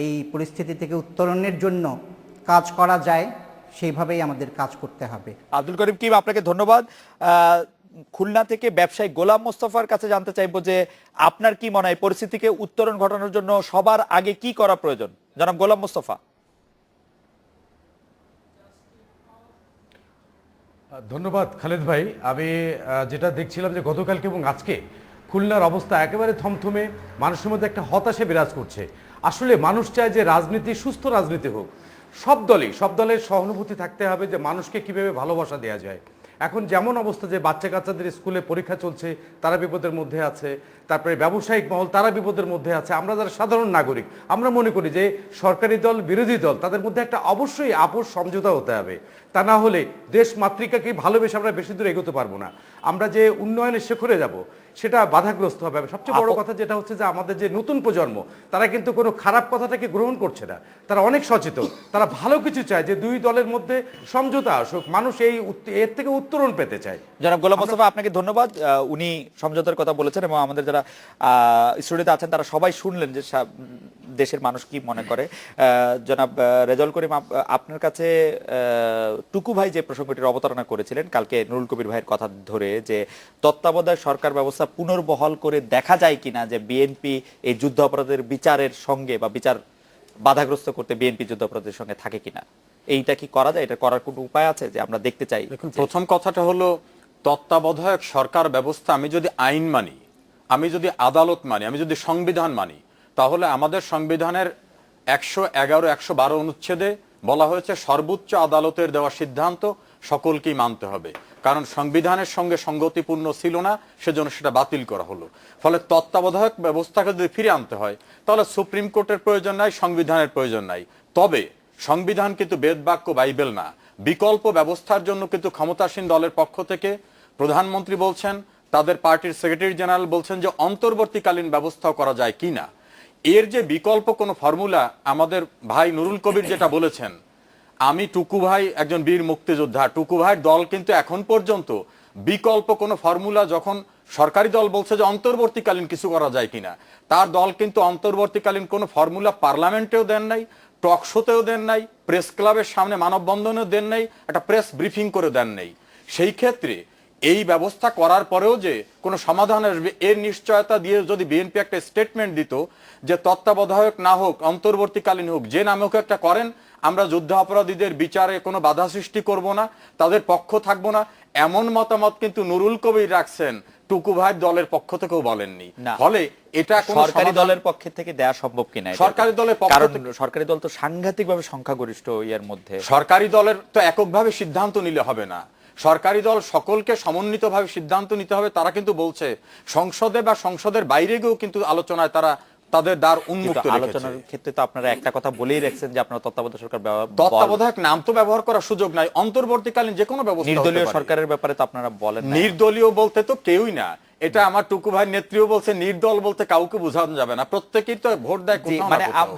এই পরিস্থিতি থেকে উত্তরণের জন্য কাজ করা যায় সেইভাবেই আমাদের কাজ করতে হবে। আব্দুল করিম কিম, আপনাকে ধন্যবাদ। খুলনা থেকে ব্যবসায়ী গোলাম মোস্তফার কাছে জানতে চাইবো যে আপনার কি মনে হয় পরিস্থিতিকে উত্তরণ ঘটানোর জন্য সবার আগে কি করা প্রয়োজন? জনাব গোলাম মোস্তফা। ধন্যবাদ খালেদ ভাই। আমি যেটা দেখছিলাম যে গতকালকে এবং আজকে খুলনার অবস্থা একেবারে থমথমে, মানুষের মধ্যে একটা হতাশা বিরাজ করছে। আসলে মানুষ চায় যে রাজনীতি, সুস্থ রাজনীতি হোক, সব দলের সহানুভূতি থাকতে হবে যে মানুষকে কিভাবে ভালোবাসা দেওয়া যায়। এখন যেমন অবস্থা যে বাচ্চা কাচ্চাদের স্কুলে পরীক্ষা চলছে, তারা বিপদের মধ্যে আছে, তারপরে ব্যবসায়িক মহল তারা বিপদের মধ্যে আছে, আমরা যারা সাধারণ নাগরিক আমরা মনে করি যে সরকারি দল বিরোধী দল তাদের মধ্যে একটা অবশ্যই আপোষ সমঝোতা হতে হবে। তা না হলে দেশ মাতৃকাকে ভালোবেসে আমরা বেশি দূর এগোতে পারবো না। আমরা যে উন্নয়নের শিখরে যাব সেটা বাধাগ্রস্ত হবে। সবচেয়ে বড় কথা যেটা হচ্ছে যে আমাদের যে নতুন প্রজন্ম তারা কিন্তু কোনো খারাপ কথাটাকে গ্রহণ করছে না, তারা অনেক সচেতন, তারা ভালো কিছু চায়, যে দুই দলের মধ্যে সমঝোতা আসুক, মানুষ এর থেকে উত্তরণ পেতে চায়। জনাব গোলাম মোস্তফা, আপনাকে ধন্যবাদ। উনি সমঝোতার কথা বলেছেন এবং আমাদের যারা স্টুডিওতে আছেন তারা সবাই শুনলেন যে দেশের মানুষ কি মনে করে। জনাব রেজাউল করিম, আপনার কাছে টুকু ভাই যে প্রসঙ্গটির অবতারণা করেছিলেন কালকে নুরুল কবির ভাইয়ের কথা ধরে, যে তত্ত্বাবধায়ক সরকার ব্যবস্থা পুনর্বহাল করে দেখা যায় কিনা যে বিএনপি এই যুদ্ধ অপরাধের বিচারের সঙ্গে বা বিচার বাধাগ্রস্ত করতে বিএনপি যুদ্ধ অপরাধের সঙ্গে থাকে কিনা, এইটা কি করা যায়? এটা করার কোনো উপায় আছে যে আমরা দেখতে চাই? দেখুন, প্রথম কথাটা হলো তত্ত্বাবধায়ক সরকার ব্যবস্থা, আমি যদি আইন মানি, আমি যদি আদালত মানি, আমি যদি সংবিধান মানি, তাহলে আমাদের সংবিধানের 111, 112 অনুচ্ছেদে বলা হয়েছে সর্বোচ্চ আদালতের দেওয়া সিদ্ধান্ত সকলকেই মানতে হবে। কারণ সংবিধানের সঙ্গে সঙ্গতিপূর্ণ ছিল না, সেজন্য সেটা বাতিল করা হলো। ফলে তত্ত্বাবধায়ক ব্যবস্থাকে যদি ফিরে আনতে হয় তাহলে সুপ্রিম কোর্টের প্রয়োজন নাই, সংবিধানের প্রয়োজন নাই। তবে সংবিধান কিন্তু বেদবাক্য বাইবেল না। বিকল্প ব্যবস্থার জন্য কিন্তু ক্ষমতাসীন দলের পক্ষ থেকে প্রধানমন্ত্রী বলছেন, তাদের পার্টির সেক্রেটারি জেনারেল বলছেন যে অন্তর্বর্তীকালীন ব্যবস্থাও করা যায় কিনা। এর যে বিকল্প কোনো ফর্মুলা, আমাদের ভাই নুরুল কবির যেটা বলেছেন, আমি টুকু ভাই একজন বীর মুক্তিযোদ্ধা, টুকু ভাইয়ের দল কিন্তু এখন পর্যন্ত বিকল্প কোনো ফর্মুলা, যখন সরকারি দল বলছে যে অন্তর্বর্তীকালীন কিছু করা যায় কিনা, তার দল কিন্তু অন্তর্বর্তীকালীন কোনো ফর্মুলা পার্লামেন্টেও দেন নাই, টক শোতেও দেন নাই, প্রেস ক্লাবের সামনে মানববন্ধনেও দেন নাই, একটা প্রেস ব্রিফিং করে দেন নাই। সেই ক্ষেত্রে এই ব্যবস্থা করার পরেও যে কোনো সমাধান আসবে এর নিশ্চয়তা দিয়ে যদি বিএনপি একটা স্টেটমেন্ট দিত যে তত্ত্বাবধায়ক না হোক, অন্তর্বর্তীকালীন হোক, যে নামে হোক একটা করেন, আমরা যুদ্ধ অপরাধীদের বিচারে কোনো বাধা সৃষ্টি করব না, তাদের পক্ষ থাকবো না, এমন মতামত কিন্তু নুরুল কবির রাখছেন, টুকু ভাই দলের পক্ষ থেকেও বলেননি। ফলে এটা সরকারি দলের পক্ষ থেকে দেয়া সম্ভব কিনা? সরকারি দলের পক্ষ, কারণ সরকারি দল তো সাংঘাতিকভাবে সংখ্যাগরিষ্ঠ এর মধ্যে। সরকারি দলের তো এককভাবে সিদ্ধান্ত নিলে হবে না, সরকারি দল সকলকে সমন্বিতভাবে সিদ্ধান্ত নিতে হবে। তারা কিন্তু বলছে সংসদে বা সংসদের বাইরে গিয়েও কিন্তু আলোচনায় তারা তাদের দ্বার উন্মুক্ত রেখেছে। আলোচনার ক্ষেত্রে তো আপনারা একটা কথা বলেই রাখছেন যে আপনারা তত্ত্বাবধায়ক সরকার, তত্ত্বাবধায়ক নাম তো ব্যবহার করার সুযোগ নাই, অন্তর্বর্তীকালীন যে কোনো ব্যবস্থা। নির্দলীয় সরকারের ব্যাপারে তো আপনারা বলেন না। নির্দলীয় বলতে তো কেউই না, এটা আমার টুকু ভাই নেত্রীও বলছে, নির্দল বলতে কাউকে বোঝানো যাবে না, প্রত্যেকেই তো ভোট দেয় কোথাও না কোথাও।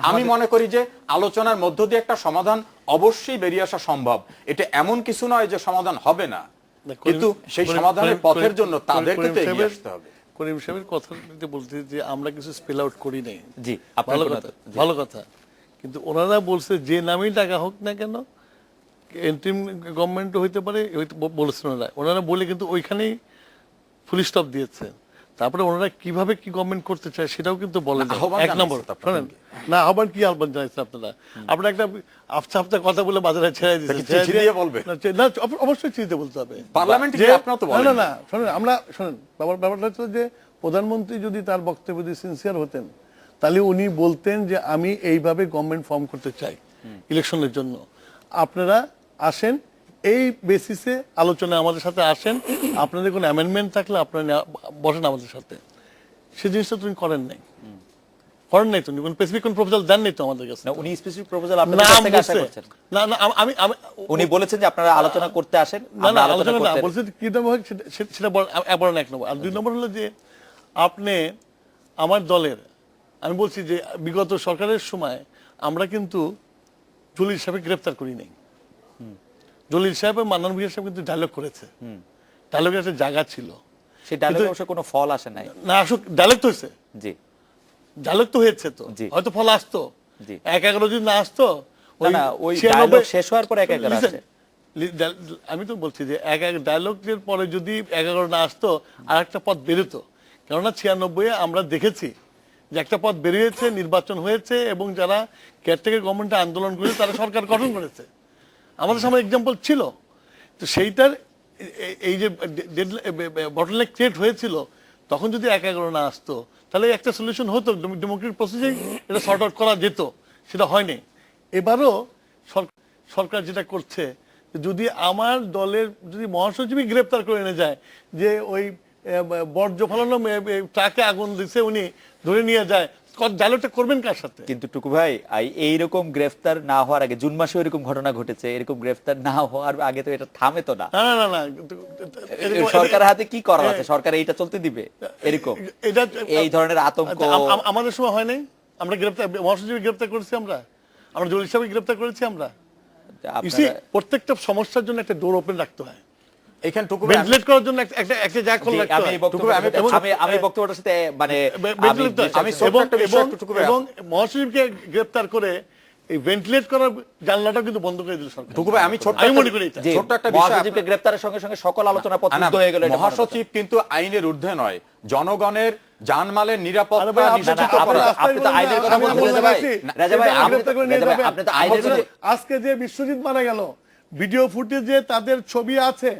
আমি মনে করি যে আলোচনার মধ্য দিয়ে একটা সমাধান অবশ্যই বেরিয়ে আসা সম্ভব। এটা এমন কিছু নয় যে সমাধান হবে না, কিন্তু সেই সমাধানের পথের জন্য তাদেরকে তো এগিয়ে আসতে হবে। করিম সাহেবের কথা বলতে যে আমরা কিছু স্পেল আউট করি নাই, জি ভালো কথা, ভালো কথা, কিন্তু ওনারা বলছে যে নামেই টাকা হোক না কেন, এন্ট্রিম গভর্নমেন্টও হইতে পারে, বলেছেন ওনারা বলে, কিন্তু ওইখানেই ফুল স্টপ দিয়েছে। তারপরে ওনারা কিভাবে কি গভর্নমেন্ট করতে চায় সেটাও কিন্তু বলেন। এক নম্বর শোনেন না, আহ্বান কি আহ্বান জানাইছেন আপনারা? আপনারা একটা আফতা আফতা কথা বলে বাজারে ছেড়ে দিচ্ছেন। না, অবশ্যই চিঠিতে বলতে হবে। না না শোনেন, আমরা শোনেন, ব্যাপারটা হচ্ছে যে প্রধানমন্ত্রী যদি তার বক্তব্য যদি সিনসিয়ার হতেন তাহলে উনি বলতেন যে আমি এইভাবে গভর্নমেন্ট ফর্ম করতে চাই ইলেকশনের জন্য, আপনারা আসেন, এই বেসিসে আলোচনায় আমাদের সাথে আসেন, আপনাদের কোনো অ্যামেন্ডমেন্ট থাকলে আপনারা বসেন আমাদের সাথে। সেই জিনিসটা তুমি করেন নাই তো, কোনো স্পেসিফিক কোন প্রপোজাল দেন নাই তো আমাদের কাছে। উনি স্পেসিফিক প্রপোজাল আপনাদের কাছ থেকে আশা করছেন? না না, আমি উনি বলেছেন যে আপনারা আলোচনা করতে আসেন। না না, আলোচনা না বলছেন কি দেবো সেটা বলেন। এক নম্বর। আর দুই নম্বর হলো যে আপনি আমার দলের, আমি বলছি যে বিগত সরকারের সময় আমরা কিন্তু জলিল সাহেবকে গ্রেফতার করি নাই। জলিল সাহেব এবং মান্নান ভূঁইয়া সাহেব কিন্তু ডায়লগ করেছে, ডায়লগের একটা জায়গা ছিল, সেই ডায়লগে অবশ্য কোনো ফল আসে নাই। না আসুক, ডায়লগ তো হয়েছে, জি ডায়লগ তো হয়েছে, তো হয়তো ফল আসতো, 1-11 যদি না আসতো, ওই ডায়লগ শেষ হওয়ার পরে 1-11 আসে। আমি তো বলছি যে ডায়লগের পরে যদি 11 না আসতো আর একটা পথ বেরোতো। কেননা 96-এ আমরা দেখেছি যে একটা পথ বেরিয়েছে, নির্বাচন হয়েছে এবং যারা কেয়ারটেকার গভর্নমেন্টে আন্দোলন করেছে তারা সরকার গঠন করেছে, আমাদের সামনে এক্সাম্পল ছিল। তো সেইটার এই যে বটলনেক ক্রিয়েট হয়েছিল, তখন যদি 1-11 না আসতো তাহলে একটা সলিউশন হতো, ডেমোক্রেটিক প্রসেসে এটা সর্ট আউট করা যেত, সেটা হয়নি। এবারও সরকার যেটা করছে যদি আমার দলের যদি মহাসচিবই গ্রেপ্তার করে এনে যায় যে ওই বর্জ্য ফলানো ট্রাকে আগুন দিছে উনি ধরে নিয়ে যায়, ডায়লগটা করবেন কার সাথে? কিন্তু টুকু ভাই এইরকম গ্রেফতার না হওয়ার আগে জুন মাসে এরকম ঘটনা ঘটেছে, এরকম গ্রেফতার না হওয়ার আগে তো এটা থামে তো না। না না না, সরকারের হাতে কি করার আছে? সরকার এইটা চলতে দিবে? এরকম এটা এই ধরনের আতঙ্ক আমাদের সময় হয় নাই? আমরা গ্রেপ্তার মহাসচিব গ্রেপ্তার করেছি, আমরা জলিল সাহেব গ্রেপ্তার করেছি আমরা। প্রত্যেকটা সমস্যার জন্য একটা ডোর ওপেন রাখতে হয়, এখানে টুকু ভেন্টিলেট করার জন্য একটা জায়গা খোলা রাখতে হয়। আমি বক্তব্যটার সাথে মানে এবং মহাসচিবকে গ্রেপ্তার করে এই ভেন্টিলেট করার জানলাটা কিন্তু বন্ধ করে দিল সরকার। টুকু ভাই, আমি মনে করি ছোট্ট একটা বিষয়, মহাসচিবকে গ্রেফতারের সঙ্গে সঙ্গে সকল আলোচনা পথ বন্ধ হয়ে গেল। মহাসচিব কিন্তু আইনের ঊর্ধ্বে নয়, জনগণের জানমালের নিরাপত্তা নিশ্চিত করা। আপনি তো আইনের কথা বলছেন রাজা ভাই। রাজা ভাই আপনি তো আইনের, আজকে যে বিশ্বজিৎ মারা গেল, ভিডিও ফুটেজে তাদের ছবি আছে,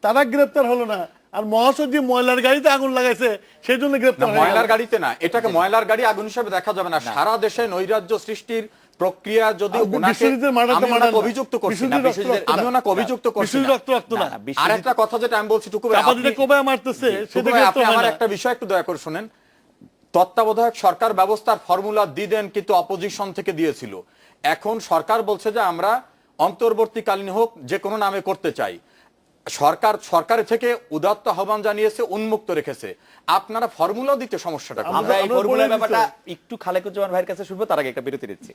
তারা গ্রেপ্তার হলো না, আর মহাসচিব ময়লার গাড়িতে আগুন লাগাইছে সেই জন্য গ্রেপ্তার। ময়লার গাড়িতে না, এটাকে ময়লার গাড়ি আগুন হিসেবে দেখা যাবে না। সারা দেশে নৈরাজ্য সৃষ্টির প্রক্রিয়া যদি অভিযুক্ত করছি, আমি ওনাকে অভিযুক্ত করছি না। আর একটা কথা যেটা আমি বলছি টুকু ভাই, আপনি আমার একটা বিষয় একটু দয়া করে শুনেন। তত্ত্বাবধায়ক সরকার ব্যবস্থার ফর্মুলা দিদেন কিন্তু অপোজিশন থেকে দিয়েছিল। এখন সরকার বলছে যে আমরা অন্তর্বর্তীকালীন হোক যে কোনো নামে করতে চাই। সরকারের থেকে উদাত্ত আহ্বান জানিয়েছে, উন্মুক্ত রেখেছে। আপনারা ফর্মুলা দিতে সমস্যাটা কোথায়? আমরা এই ফর্মুলার ব্যাপারটা একটু খালেকুজ্জামান ভাইয়ের কাছে শুনবো, তার আগে একটা বিরতি দিচ্ছি।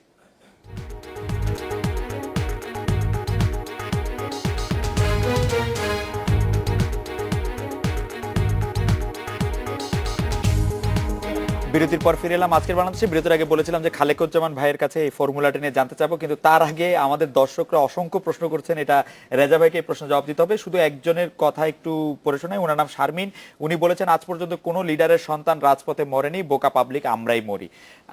বিরতির পর ফিরে এলাম আজকের বাংলাদেশে। বিরতির আগে বলেছিলাম যে খালেকুজ্জামান ভাইয়ের কাছে এই ফর্মুলাটা নিয়ে জানতে চাবো, কিন্তু তার আগে আমাদের দর্শকরা অসংখ্য প্রশ্ন করছেন, এটা রেজা ভাইকে এই প্রশ্ন জবাব দিতে হবে। শুধু একজনের কথা একটু পড়ে শোনাই, ওনার নাম শারমিন। উনি বলেছেন আজ পর্যন্ত কোনো লিডারের সন্তান রাজপথে মরেনি, বোকা পাবলিক আমরাই মরি।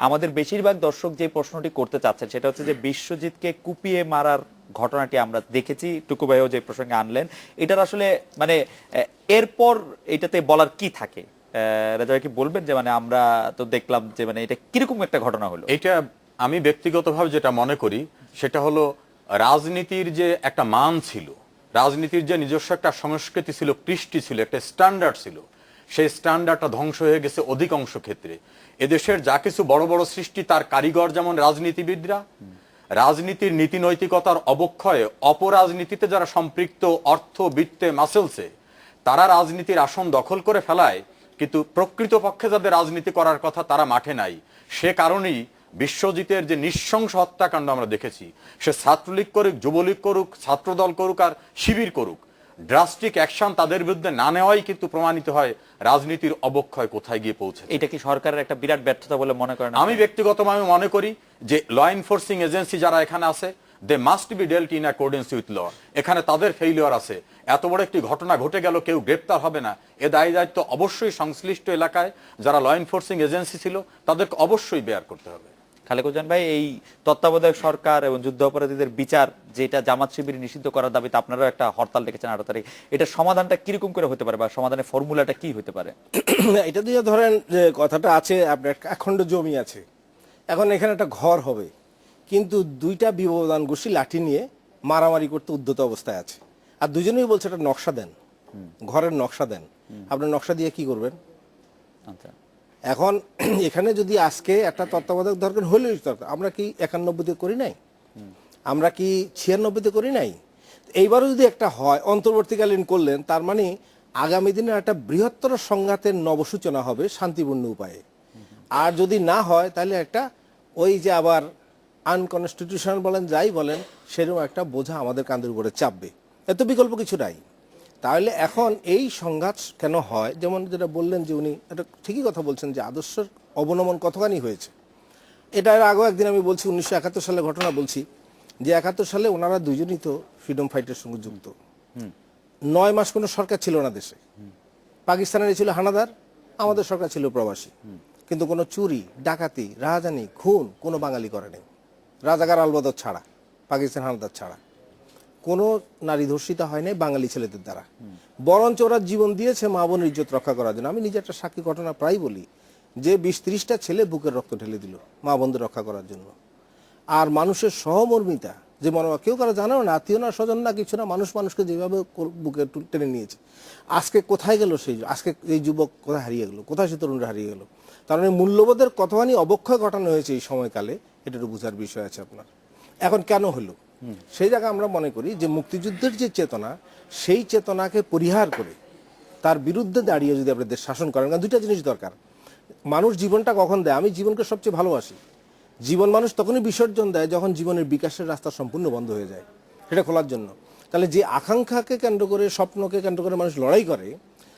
আমাদের বেশিরভাগ দর্শক যে প্রশ্নটি করতে চাচ্ছেন সেটা হচ্ছে যে বিশ্বজিৎকে কুপিয়ে মারার ঘটনাটি আমরা দেখেছি, টুকু ভাইও যে প্রসঙ্গে আনলেন, এটার আসলে মানে এরপর এটাতে বলার কি থাকে? রাজা ভাই কি বলবেন যে মানে আমরা তো দেখলাম যে মানে এটা কিরকম একটা ঘটনা হলো? এটা আমি ব্যক্তিগতভাবে যেটা মনে করি সেটা হলো রাজনীতির যে একটা মান ছিল, রাজনীতির যে নিজস্ব একটা সংস্কৃতি ছিল, কৃষ্টি ছিল, একটা স্ট্যান্ডার্ড ছিল, সেই স্ট্যান্ডার্ডটা ধ্বংস হয়ে গেছে অধিকাংশ ক্ষেত্রে। এদেশের যা কিছু বড় বড় সৃষ্টি তার কারিগর যেমন রাজনীতিবিদরা, রাজনীতির নীতি নৈতিকতার অবক্ষয়ে অপরাজনীতিতে যারা সম্পৃক্ত, অর্থ বৃত্তে মাসেলসে, তারা রাজনীতির আসন দখল করে ফেলায়, কিন্তু প্রকৃতপক্ষে যাদের রাজনীতি করার কথা তারা মাঠে নাই। সে কারণেই বিশ্বজিতের যে নৃশংস হত্যাকাণ্ড আমরা দেখেছি, সে ছাত্রলীগ করুক, যুবলীগ করুক, ছাত্রদল করুক আর শিবির করুক, ড্রাস্টিক অ্যাকশন তাদের বিরুদ্ধে না নেওয়াই কিন্তু প্রমাণিত হয় রাজনীতির অবক্ষয় কোথায় গিয়ে পৌঁছে। এটা কি সরকারের একটা বিরাট ব্যর্থতা বলে মনে করেন? আমি ব্যক্তিগতভাবে মনে করি যে ল এনফোর্সিং এজেন্সি যারা এখানে আছে, they must be dealt in accordance with law. এখানে তাদের ফেইলিওর আছে। এত বড় একটি ঘটনা ঘটে গেল, কেউ গ্রেপ্তার হবে না, এ দায় দায়িত্ব অবশ্যই সংশ্লিষ্ট এলাকায় যারা ল এনফোর্সিং এজেন্সি ছিল তাদেরকে অবশ্যই বেয়ার করতে হবে। খালেকুজ্জামান ভাই, এই তত্ত্বাবধায়ক সরকার এবং যুদ্ধ অপরাধীদের বিচার যেটা জামাত শিবির নিষিদ্ধ করার দাবিতে আপনারাও একটা হরতাল ডেকেছেন 18 তারিখ, এটা সমাধানটা কিরকম করে হতে পারে বা সমাধানের ফর্মুলাটা কি হতে পারে? এটা দিয়ে ধরেন যে কথাটা আছে, আপনার একখণ্ড জমি আছে, এখন এখানে একটা ঘর হবে, কিন্তু দুইটা বিবাদান গোষ্ঠী লাঠি নিয়ে মারামারি করতে উদ্যত অবস্থায় আছে, আর দুজনেই বলছে একটা নকশা দেন, ঘরের নকশা দেন। আপনার নকশা দিয়ে কি করবেন? আচ্ছা, এখন এখানে যদি আজকে একটা তত্ত্বাবধায়ক দরকার হলেই দরকার, আমরা কি 91-তে করি নাই? আমরা কি 96-তে করি নাই? এইবারও যদি একটা হয়, অন্তর্বর্তীকালীন করলেন, তার মানে আগামী দিনে একটা বৃহত্তর সংঘাতের নবসূচনা হবে শান্তিপূর্ণ উপায়ে। আর যদি না হয় তাহলে একটা ওই যে আবার আনকনস্টিটিউশনাল বলেন, যাই বলেন, সেরকম একটা বোঝা আমাদের কাঁধের উপরে চাপবে। এত বিকল্প কিছু নাই। তাহলে এখন এই সংঘাত কেন হয়? যেমন যেটা বললেন যে উনি এটা ঠিকই কথা বলছেন যে আদর্শের অবনমন কতখানি হয়েছে। এটা এর আগেও একদিন আমি বলছি, 1971 সালে ঘটনা বলছি, যে 71 সালে ওনারা দুজনই তো ফ্রিডম ফাইটের সঙ্গে যুক্ত। 9 মাস কোনো সরকার ছিল না দেশে। পাকিস্তানের ছিল হানাদার, আমাদের সরকার ছিল প্রবাসী, কিন্তু কোনো চুরি, ডাকাতি, রাহাজানি, খুন কোনো বাঙালি করে নেই, রাজাকার আলবদর ছাড়া, পাকিস্তান হানাদার ছাড়া। কোনো নারী ধর্ষিতা হয় নাই বাঙালি ছেলেদের দ্বারা, বরঞ্চ ওরা জীবন দিয়েছে মা বোনের ইজ্জত রক্ষা করার জন্য। আমি নিজে একটা সাক্ষী ঘটনা প্রায় বলি যে 20-30টা ছেলে বুকের রক্ত ঢেলে দিল মা বোনদের রক্ষা করার জন্য। আর মানুষের সহমর্মিতা যে মনোভাব, কেউ কারো জানেও না, আত্মীয় না, স্বজন না, কিছু না, মানুষ মানুষকে যেভাবে বুকে টেনে নিয়েছে। আজকে কোথায় গেল সেই, আজকে এই যুবক কোথায় হারিয়ে গেল, কোথায় সে তরুণরা হারিয়ে গেল? তার মানে মূল্যবোধের কতখানি অবক্ষয় ঘটানো হয়েছে এই সময়কালে, এটা একটু বোঝার বিষয় আছে আপনার। এখন কেন হলো সেই জায়গায় আমরা মনে করি যে মুক্তিযুদ্ধের যে চেতনা, সেই চেতনাকে পরিহার করে তার বিরুদ্ধে দাঁড়িয়ে যদি আপনি দেশ শাসন করেন, কারণ দুইটা জিনিস দরকার। মানুষ জীবনটা কখন দেয়? আমি জীবনকে সবচেয়ে ভালোবাসি। জীবন মানুষ তখনই বিসর্জন দেয় যখন জীবনের বিকাশের রাস্তা সম্পূর্ণ বন্ধ হয়ে যায়, সেটা খোলার জন্য। তাহলে যে আকাঙ্ক্ষাকে কেন্দ্র করে, স্বপ্নকে কেন্দ্র করে মানুষ লড়াই করে,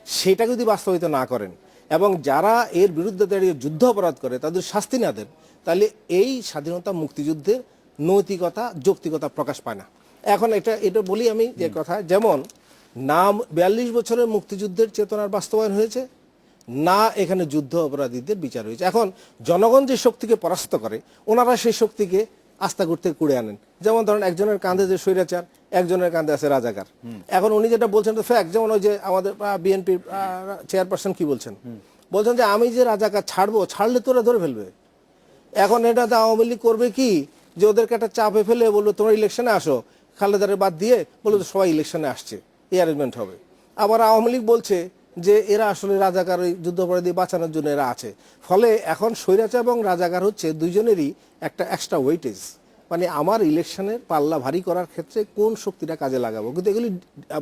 সেটা যদি বাস্তবায়িত না করেন এবং যারা এর বিরুদ্ধে দাঁড়িয়ে যুদ্ধ অপরাধ করে তাদের শাস্তি না দেন, তাহলে এই স্বাধীনতা মুক্তিযুদ্ধের নৈতিকতা, যৌক্তিকতা প্রকাশ পায় না। এখন এটা বলি আমি যে কথা, যেমন না 42 বছরের মুক্তিযুদ্ধের চেতনার বাস্তবায়ন হয়েছে, না এখানে যুদ্ধ অপরাধীদের বিচার হয়েছে। এখন জনগণ যে শক্তিকে পরাস্ত করে, ওনারা সেই শক্তিকে আস্থা করতে কুড়ে আনেন। যেমন ধরেন একজনের কাঁধে যে স্বৈরাচার, একজনের কাঁধে আছে রাজাকার। এখন উনি যেটা বলছেন তো ফ্যাক্ট, যেমন ওই যে আমাদের বিএনপির চেয়ারপারসন কি বলছেন যে আমি যে রাজাকার ছাড়লে তো ওরা ধরে ফেলবে। এখন এটাতে আওয়ামী লীগ করবে কি, যে ওদেরকে একটা চাপে ফেলে বললো তোমরা ইলেকশনে আসো, খালেদারে বাদ দিয়ে বললো তো সবাই ইলেকশনে আসছে, এই অ্যারেঞ্জমেন্ট হবে। আবার আওয়ামী লীগ বলছে যে এরা আসলে রাজাকার, ওই যুদ্ধাপরাধী বাঁচানোর জন্য এরা আছে। ফলে এখন স্বৈরাচার এবং রাজাকার হচ্ছে দুইজনেরই একটা এক্সট্রা ওয়েটেজ। মানে আমার ইলেকশনের পাল্লা ভারী করার ক্ষেত্রে কোন শক্তিটা কাজে লাগাবো, কিন্তু এগুলি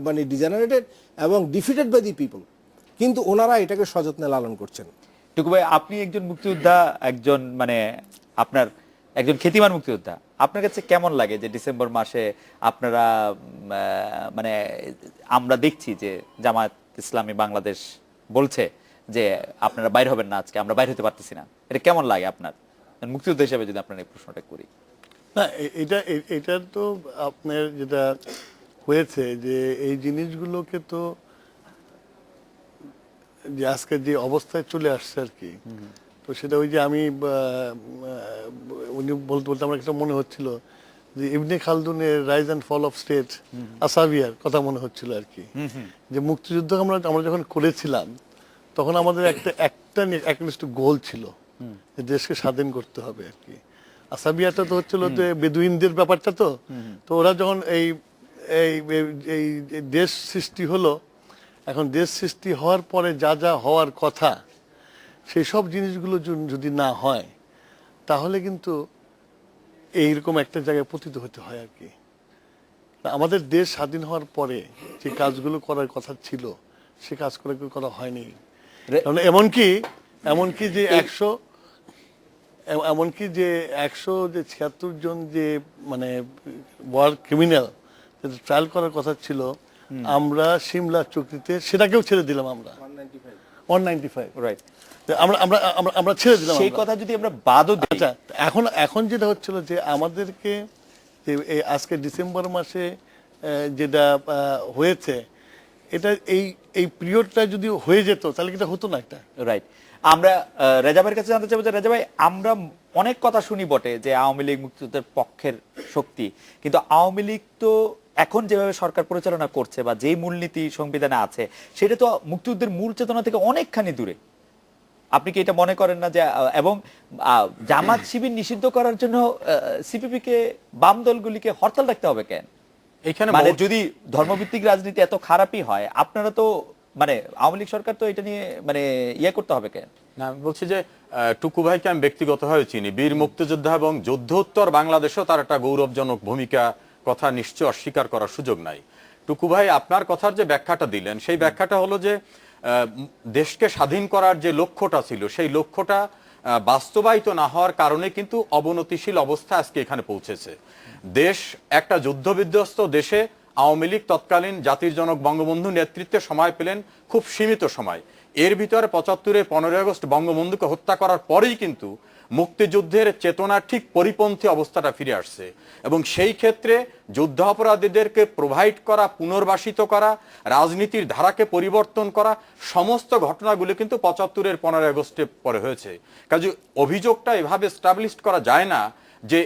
মানে ডিজেনারেটেড এবং ডিফিটেড বাই দি পিপল, কিন্তু ওনারা এটাকে সযত্নে লালন করছেন। টুকু ভাই, আপনি একজন মুক্তিযোদ্ধা, একজন মানে আপনার একজন খ্যাতিমান মুক্তিযোদ্ধা, আপনার কাছে কেমন লাগে যে ডিসেম্বর মাসে আপনারা মানে আমরা দেখছি যে জামায়াত ইসলামী বাংলাদেশ বলছে যে আপনারা বাইরে হবেন না, আজকে আমরা বাইরে হতে পারতেছি না, এটা কেমন লাগে আপনার মুক্তিযোদ্ধা হিসেবে যদি আপনার এই প্রশ্নটা করি? না, এটা তো আপনার যেটা হয়েছে যে এই জিনিসগুলোকে তো যে আজকে যে অবস্থায় চলে আসছে আর কি, তো সেটা ওই যে আমি উনি বলতে বলতে আমার একটা মনে হচ্ছিল যে ইবনে খালদুনের rise and fall of state, আসাভিয়ার কথা মনে হচ্ছিল আর কি। যে মুক্তিযুদ্ধ আমরা যখন করেছিলাম তখন আমাদের একটা গোল ছিল যে দেশকে স্বাধীন করতে হবে আর কি। আসাবিয়াটা তো হচ্ছিল যে বেদুইনদের ব্যাপারটা, তো ওরা যখন এই এই দেশ সৃষ্টি হলো, এখন দেশ সৃষ্টি হওয়ার পরে যা যা হওয়ার কথা, সেই সব জিনিসগুলো যদি না হয় তাহলে কিন্তু এইরকম একটা জায়গায় পতিত হতে হয় আর কি। আমাদের দেশ স্বাধীন হওয়ার পরে যে কাজগুলো করার কথা ছিল সে কাজ করা হয়নি। এমনকি যে 176 জন যে মানে ওয়ার ক্রিমিনাল ট্রায়াল করার কথা ছিল, আমরা সিমলা চুক্তিতে সেটাকেও ছেড়ে দিলাম। আমরা 195 রাইট, আমরা ছেড়ে দিলাম সেই কথা যদি আমরা বাদও দিই। আচ্ছা, এখন যেটা হচ্ছিল যে আমাদেরকে এই আজকে ডিসেম্বর মাসে যেটা হয়েছে, এটা এই পিরিয়ডটা যদি হয়ে যেত তাহলে এটা হতো না একটা। রাইট, আমরা রেজা ভাইয়ের কাছে জানতে চাইবো যে রেজা ভাই, আমরা অনেক কথা শুনি বটে যে আওয়ামী লীগ মুক্তিযুদ্ধের পক্ষের শক্তি, কিন্তু আওয়ামী লীগ তো এখন যেভাবে সরকার পরিচালনা করছে বা যেই মূলনীতি সংবিধানে আছে সেটা তো মুক্তিযুদ্ধের মূল চেতনা থেকে অনেকখানি দূরে। আপনি কি এটা মনে করেন না যে, এবং জামাত শিবির নিষিদ্ধ করার জন্য সিপিপি কে, বাম দলগুলিকে হরতাল রাখতে হবে কেন? এখানে মানে যদি ধর্মভিত্তিক রাজনীতি এত খারাপই হয়, আপনারা তো মানে আওয়ামী লীগ সরকার তো এটা নিয়ে মানে ইয়ে করতে হবে কেন? না, আমি বলছি যে টুকু ভাইকে আমি ব্যক্তিগতভাবে চিনি, বীর মুক্তিযোদ্ধা এবং যুদ্ধোত্তর বাংলাদেশেও তার একটা গৌরবজনক ভূমিকা, কথা নিশ্চয় অস্বীকার করার সুযোগ নাই। টুকু ভাই, আপনার কথার যে ব্যাখ্যাটা দিলেন সেই ব্যাখ্যাটা হলো যে দেশকে স্বাধীন করার যে লক্ষ্যটা ছিল সেই লক্ষ্যটা বাস্তবায়িত না হওয়ার কারণে কিন্তু অবনতিশীল অবস্থা আজকে এখানে পৌঁছেছে। দেশ একটা যুদ্ধবিধ্বস্ত দেশে আওয়ামী লীগ তৎকালীন জাতির জনক বঙ্গবন্ধু নেতৃত্বে সময় পেলেন খুব সীমিত সময়। এর ভিতরে 75-এর 15 আগস্ট বঙ্গবন্ধুকে হত্যা করার পরেই কিন্তু মুক্তিযুদ্ধের চেতনার ঠিক পরিপন্থী অবস্থাটা ফিরে আসছে, এবং সেই ক্ষেত্রে যুদ্ধাপরাধীদেরকে প্রোভাইড করা, পুনর্বাসিত করা, রাজনীতির ধারাকে পরিবর্তন করা, সমস্ত ঘটনাগুলো কিন্তু 75-এর 15 আগস্টে পরে হয়েছে। কাজে অভিযোগটা এভাবে এস্টাবলিশ করা যায় না যে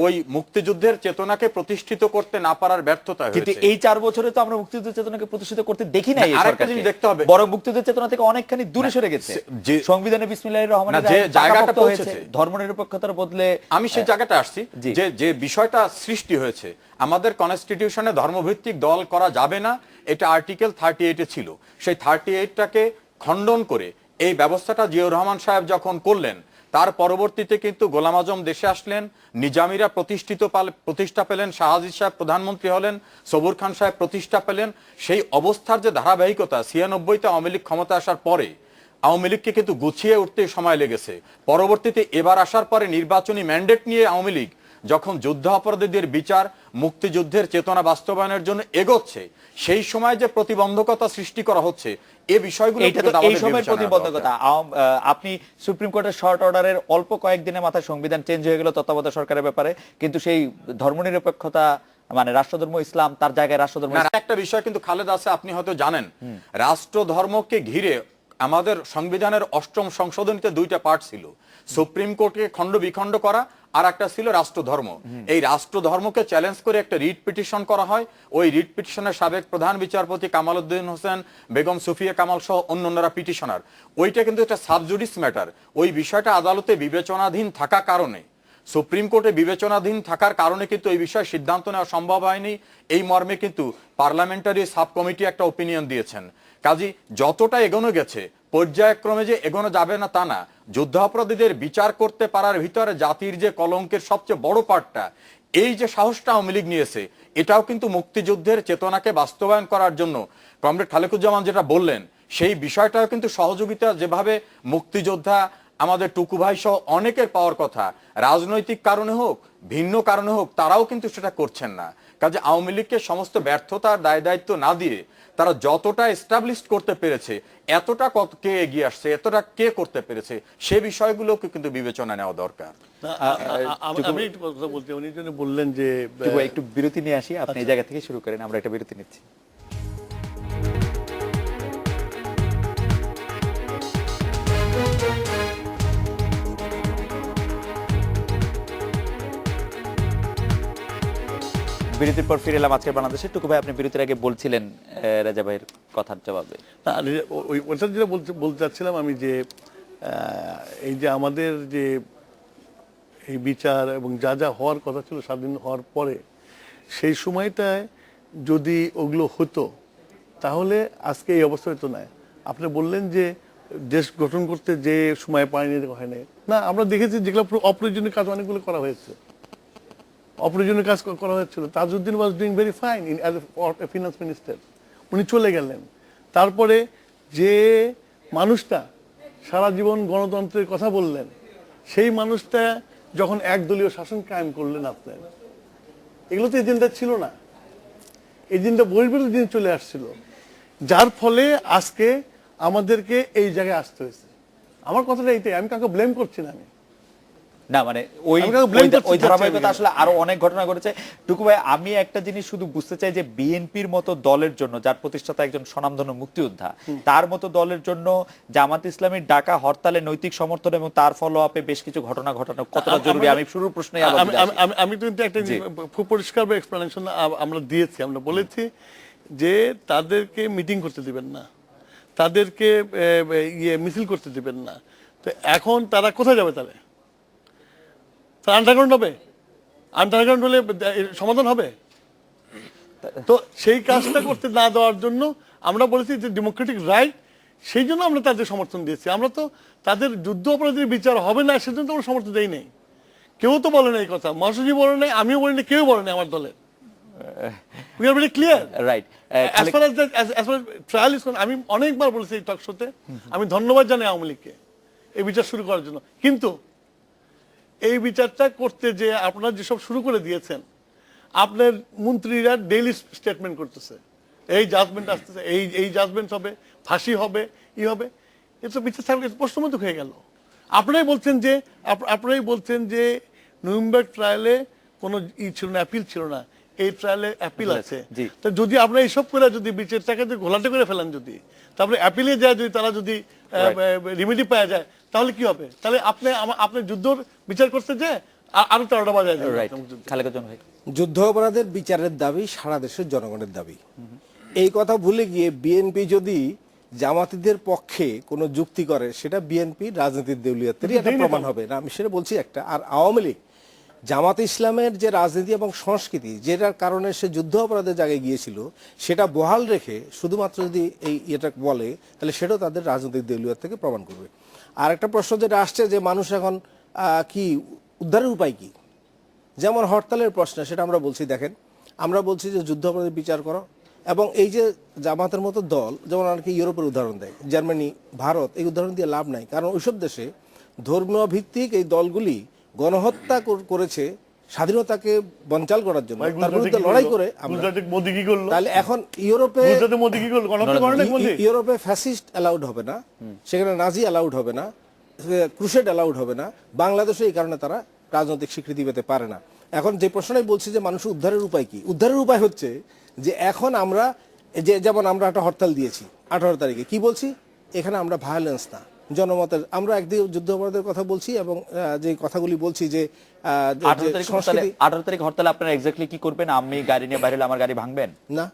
ওই মুক্তিযুদ্ধের চেতনাকে প্রতিষ্ঠিত করতে না পারার ব্যর্থতা কিন্তু হয়েছে। এই 4 বছরে তো আমরা মুক্তিযুদ্ধের চেতনাকে প্রতিষ্ঠিত করতে দেখি নাই। না, আরেকটা জিনিস দেখতে হবে, বড় মুক্তিযুদ্ধের চেতনা থেকে অনেকখানি দূরে সরে গেছে। যে- সংবিধানে বিসমিল্লাহির রহমানির যে রহিম জায়গাটা পাকাপোক্ত হয়েছে, পৌঁছেছে, ধর্মনিরপেক্ষতার বদলে আমি সেই জায়গাটা আসছি, জি। যে বিষয়টা সৃষ্টি হয়েছে, আমাদের কনস্টিটিউশনে ধর্মভিত্তিক দল করা যাবে না, এটা আর্টিকেল 38-এ ছিল। সেই 38টাকে খণ্ডন করে এই ব্যবস্থাটা জিয়াউর রহমান সাহেব যখন করলেন, তার পরবর্তীতে কিন্তু গোলাম আজম দেশে আসলেন, নিজামীরা প্রতিষ্ঠা পেলেন, শাহাজি সাহেব প্রধানমন্ত্রী হলেন, সবুর খান সাহেব প্রতিষ্ঠা পেলেন। সেই অবস্থার যে ধারাবাহিকতা, 96-তে আওয়ামী লীগ ক্ষমতা আসার পরে আওয়ামী লীগকে কিন্তু গুছিয়ে উঠতে সময় লেগেছে। পরবর্তীতে এবার আসার পরে নির্বাচনী ম্যান্ডেট নিয়ে আওয়ামী লীগ যখন যুদ্ধ অপরাধীদের বিচার, মুক্তিযুদ্ধের চেতনা বাস্তবায়নের জন্য এগোচ্ছে, সেই সময় যে প্রতিবন্ধকতা সৃষ্টি করা হচ্ছে, এই বিষয়গুলো এইটা তো এই সময়ের প্রতিবন্ধকতা। আপনি সুপ্রিম কোর্টের শর্ট অর্ডারের অল্প কয়েকদিনের মাথায় সংবিধান চেঞ্জ হয়ে গেল তত্ত্বাবধায়ক সরকারের ব্যাপারে, কিন্তু সেই ধর্মনিরপেক্ষতা মানে রাষ্ট্রধর্ম ইসলাম তার জায়গায় রাষ্ট্রধর্ম একটা বিষয় কিন্তু খালেদ আছে, আপনি হয়তো জানেন, রাষ্ট্রধর্মকে ঘিরে আমাদের সংবিধানের 8ম সংশোধনীতে 2টা পার্ট ছিল, সুপ্রিম কোর্টকে খণ্ড বিখণ্ড করা, আর একটা ছিল রাষ্ট্রধর্ম। এই রাষ্ট্রধর্মকে চ্যালেঞ্জ করে একটা রিট পিটিশন করা হয়। ওই রিট পিটিশনের সাবেক প্রধান বিচারপতি কামাল উদ্দিন হোসেন, বেগম সুফিয়া কামাল সহ অন্যান্যরা পিটিশনার। ওইটা কিন্তু একটা সাবজুডিস ম্যাটার। ওই বিষয়টা আদালতে বিবেচনাধীন থাকা কারণে, সুপ্রিম কোর্টে বিবেচনাধীন থাকার কারণে কিন্তু এই বিষয়ে সিদ্ধান্ত নেওয়া সম্ভব হয়নি। এই মর্মে কিন্তু পার্লামেন্টারি সাব কমিটি একটা ওপিনিয়ন দিয়েছেন। কাজী যতটা এগোনো গেছে, পর্যায়ক্রমে যে এগোনো যাবে না তা না, যুদ্ধাপরাধীদের বিচার করতে পারার ভিতরে জাতির যে কলঙ্কের সবচেয়ে বড় পার্টটা, এই যে সাহসটা আওয়ামী লীগ নিয়েছে, এটাও কিন্তু মুক্তিযুদ্ধের চেতনাকে বাস্তবায়ন করার জন্য কমরেড খালেকুজ্জামান যেটা বললেন, সেই বিষয়টাও কিন্তু সহযোগিতা, যেভাবে মুক্তিযোদ্ধা আমাদের টুকু ভাই সহ অনেকের পাওয়ার কথা, রাজনৈতিক কারণে হোক ভিন্ন কারণে হোক, তারাও কিন্তু সেটা করছেন না। কাজে আওয়ামী লীগকে সমস্ত ব্যর্থতার দায় দায়িত্ব না দিয়ে তারা যতটা এস্টাবলিশ করতে পেরেছে, এতটা কে এগিয়ে আসছে, এতটা কে করতে পেরেছে, সে বিষয়গুলোকে কিন্তু বিবেচনা নেওয়া দরকার। আমি একটু কথা বলতে, উনি যেন বললেন যে একটু বিরতি নিয়ে আসি, আপনি এই জায়গা থেকে শুরু করেন, আমরা একটা বিরতি নিচ্ছি। বিরতির পর ফিরে এলাম আজকের বাংলাদেশে। টুকু ভাই, আপনি বিরতির আগে বলছিলেন রাজা ভাইয়ের কথার জবাবে। ওইটা যেটা বলতে চাচ্ছিলাম আমি, যে এই যে আমাদের যে এই বিচার এবং যা যা হওয়ার কথা ছিল স্বাধীন হওয়ার পরে, সেই সময়টায় যদি ওগুলো হতো তাহলে আজকে এই অবস্থা হতো না। আপনি বললেন যে দেশ গঠন করতে যে সময় পায়নি, হয় না। আমরা দেখেছি যেগুলো অপ্রয়োজনীয় কাজ অনেকগুলো করা হয়েছে, অপ্রয়োজনীয় কাজ করা হয়েছিল। Tajuddin was doing very fine as a finance minister, উনি চলে গেলেন। তারপরে যে মানুষটা সারা জীবন গণতন্ত্রের কথা বললেন, সেই মানুষটা যখন একদলীয় শাসন কায়েম করলেন, আপনার এগুলো তো এজেন্ডা ছিল না, এজেন্ডা বহির্ভূত দিন চলে আসছিল, যার ফলে আজকে আমাদেরকে এই জায়গায় আসতে হয়েছে। আমার কথাটা এইটাই, আমি কাউকে ব্লেম করছি না। আমি না মানে ওই ধারাবাহিকতা আসলে আরো অনেক ঘটনা ঘটেছে। টুকু ভাই, আমি একটা জিনিস শুধু বুঝতে চাই যে বিএনপির মতো দলের জন্য, যার প্রতিষ্ঠাতা একজন স্বনামধন্য মুক্তিযোদ্ধা, তার মতো দলের জন্য জামাত ইসলামীর ডাকা হরতালে নৈতিক সমর্থন এবং তার ফলো আপে বেশ কিছু ঘটনা ঘটানো কতটা জরুরি, আমি শুরুর প্রশ্নে আমি কিন্তু একটা খুব পরিষ্কার এক্সপ্লেনেশন আমরা দিয়েছি। আমরা বলেছি যে তাদেরকে মিটিং করতে দিবেন না, তাদেরকে মিছিল করতে দিবেন না। তো এখন তারা কোথায় যাবে? তাহলে আন্ডারগ্রাউন্ড হবে, আন্ডারগ্রাউন্ড হলে সমাধান হবে। তো সেই কাজটা করতে না দেওয়ার জন্য আমরা বলেছি যে ডেমোক্রেটিক রাইট, সেই জন্য আমরা তাদের সমর্থন দিয়েছি। আমরা তো তাদের যুদ্ধ অপরাধীর বিচার হবে না সেজন্য তো আমরা সমর্থন দেই নাই। কেউ তো বলে না এই কথা, মহাসচিব বলে নাই, আমিও বলি না, কেউ বলে নাই আমার দলের। We are very clear, right. As far as trial is, আমি অনেকবার বলেছি এই টক শোতে, আমি ধন্যবাদ জানাই আওয়ামী লীগকে এই বিচার শুরু করার জন্য। কিন্তু এই বিচারটা করতে যে আপনারা যেসব শুরু করে দিয়েছেন, আপনার মন্ত্রীরা ডেইলি স্টেটমেন্ট করতেছে, এই জাজমেন্ট আসতেছে, এই জাজমেন্ট হবে, ফাঁসি হবে, হবে, এটা বিচার সার্ভিস প্রশ্নবোধক হয়ে গেল। আপনারাই বলছেন যে নভেম্বর ট্রায়ালে কোনো ছিল না, অ্যাপিল ছিল না, এই ট্রায়ালে অ্যাপিল আছে। তো যদি আপনারা এইসব করে যদি বিচারটাকে যদি ঘোলাটে করে ফেলেন, যদি তারপরে অ্যাপিলে যায়, যদি তারা যদি রিমেডি পাওয়া যায়, তাহলে কি হবে? তাহলে আপনি যুদ্ধর বিচার করতে যে আরো 13টা বাজায় রাইট, খালেকুজ্জামান ভাই। যুদ্ধ অপরাধের বিচারের দাবি সারা দেশের জনগণের দাবি। এই কথা ভুলে গিয়ে বিএনপি যদি জামাতিদের পক্ষে কোনো যুক্তি করে, সেটা বিএনপি রাজনীতির দেউলিয়াতেরই একটা প্রমাণ হবে না, আমি সেটা বলছি একটা। আর আওয়ামী লীগ জামাত ইসলামের যে রাজনীতি এবং সংস্কৃতি, যেটার কারণে সে যুদ্ধ অপরাধের জায়গায় গিয়েছিল, সেটা বহাল রেখে শুধুমাত্র যদি এই এটা বলে, তাহলে সেটাও তাদের রাজনৈতিক দেউলিয়াত থেকে প্রমাণ করবে। আর একটা প্রশ্ন যেটা আসছে যে মানুষ এখন কি উদ্ধারের উপায় কি, যেমন হরতালের প্রশ্ন, সেটা আমরা বলছি দেখেন, আমরা বলছি যে যুদ্ধ অপরাধের বিচার করো, এবং এই যে জামাতের মতো দল, যেমন অনেকে ইউরোপের উদাহরণ দেয়, জার্মানি, ভারত, এই উদাহরণ দিয়ে লাভ নাই, কারণ ওইসব দেশে ধর্মীয় ভিত্তিক এই দলগুলি গণহত্যা করেছে স্বাধীনতাকে বঞ্চাল করার জন্য, তার বিরুদ্ধে লড়াই করে। মোদি কি করলো? তাহলে এখন ইউরোপে মোদি কি করলো? গণহত্যা করে নাই মোদি? ইউরোপে ফ্যাসিস্ট অ্যালাউড হবে না, সেখানে নাজি অ্যালাউড হবে না, ক্রুসেড অ্যালাউড হবে না। বাংলাদেশে এই কারণে তারা রাজনৈতিক স্বীকৃতি পেতে পারে না। এখন যে প্রশ্নটাই বলছি যে মানুষের উদ্ধারের উপায় কি, উদ্ধারের উপায় হচ্ছে যে এখন আমরা যেমন আমরা একটা হরতাল দিয়েছি 18 তারিখে, কি বলছি, এখানে আমরা ভায়োলেন্স না, জনমতের, আমরা একদিকে যুদ্ধ অপরাধের কথা বলছি এবং যে কথাগুলি বলছি যে 18 তারিখ হরতালে আপনারা এক্স্যাক্টলি কি করবেন? আমি গাড়ি নিয়ে বাইরে হলে আমার গাড়ি ভাঙবেন না,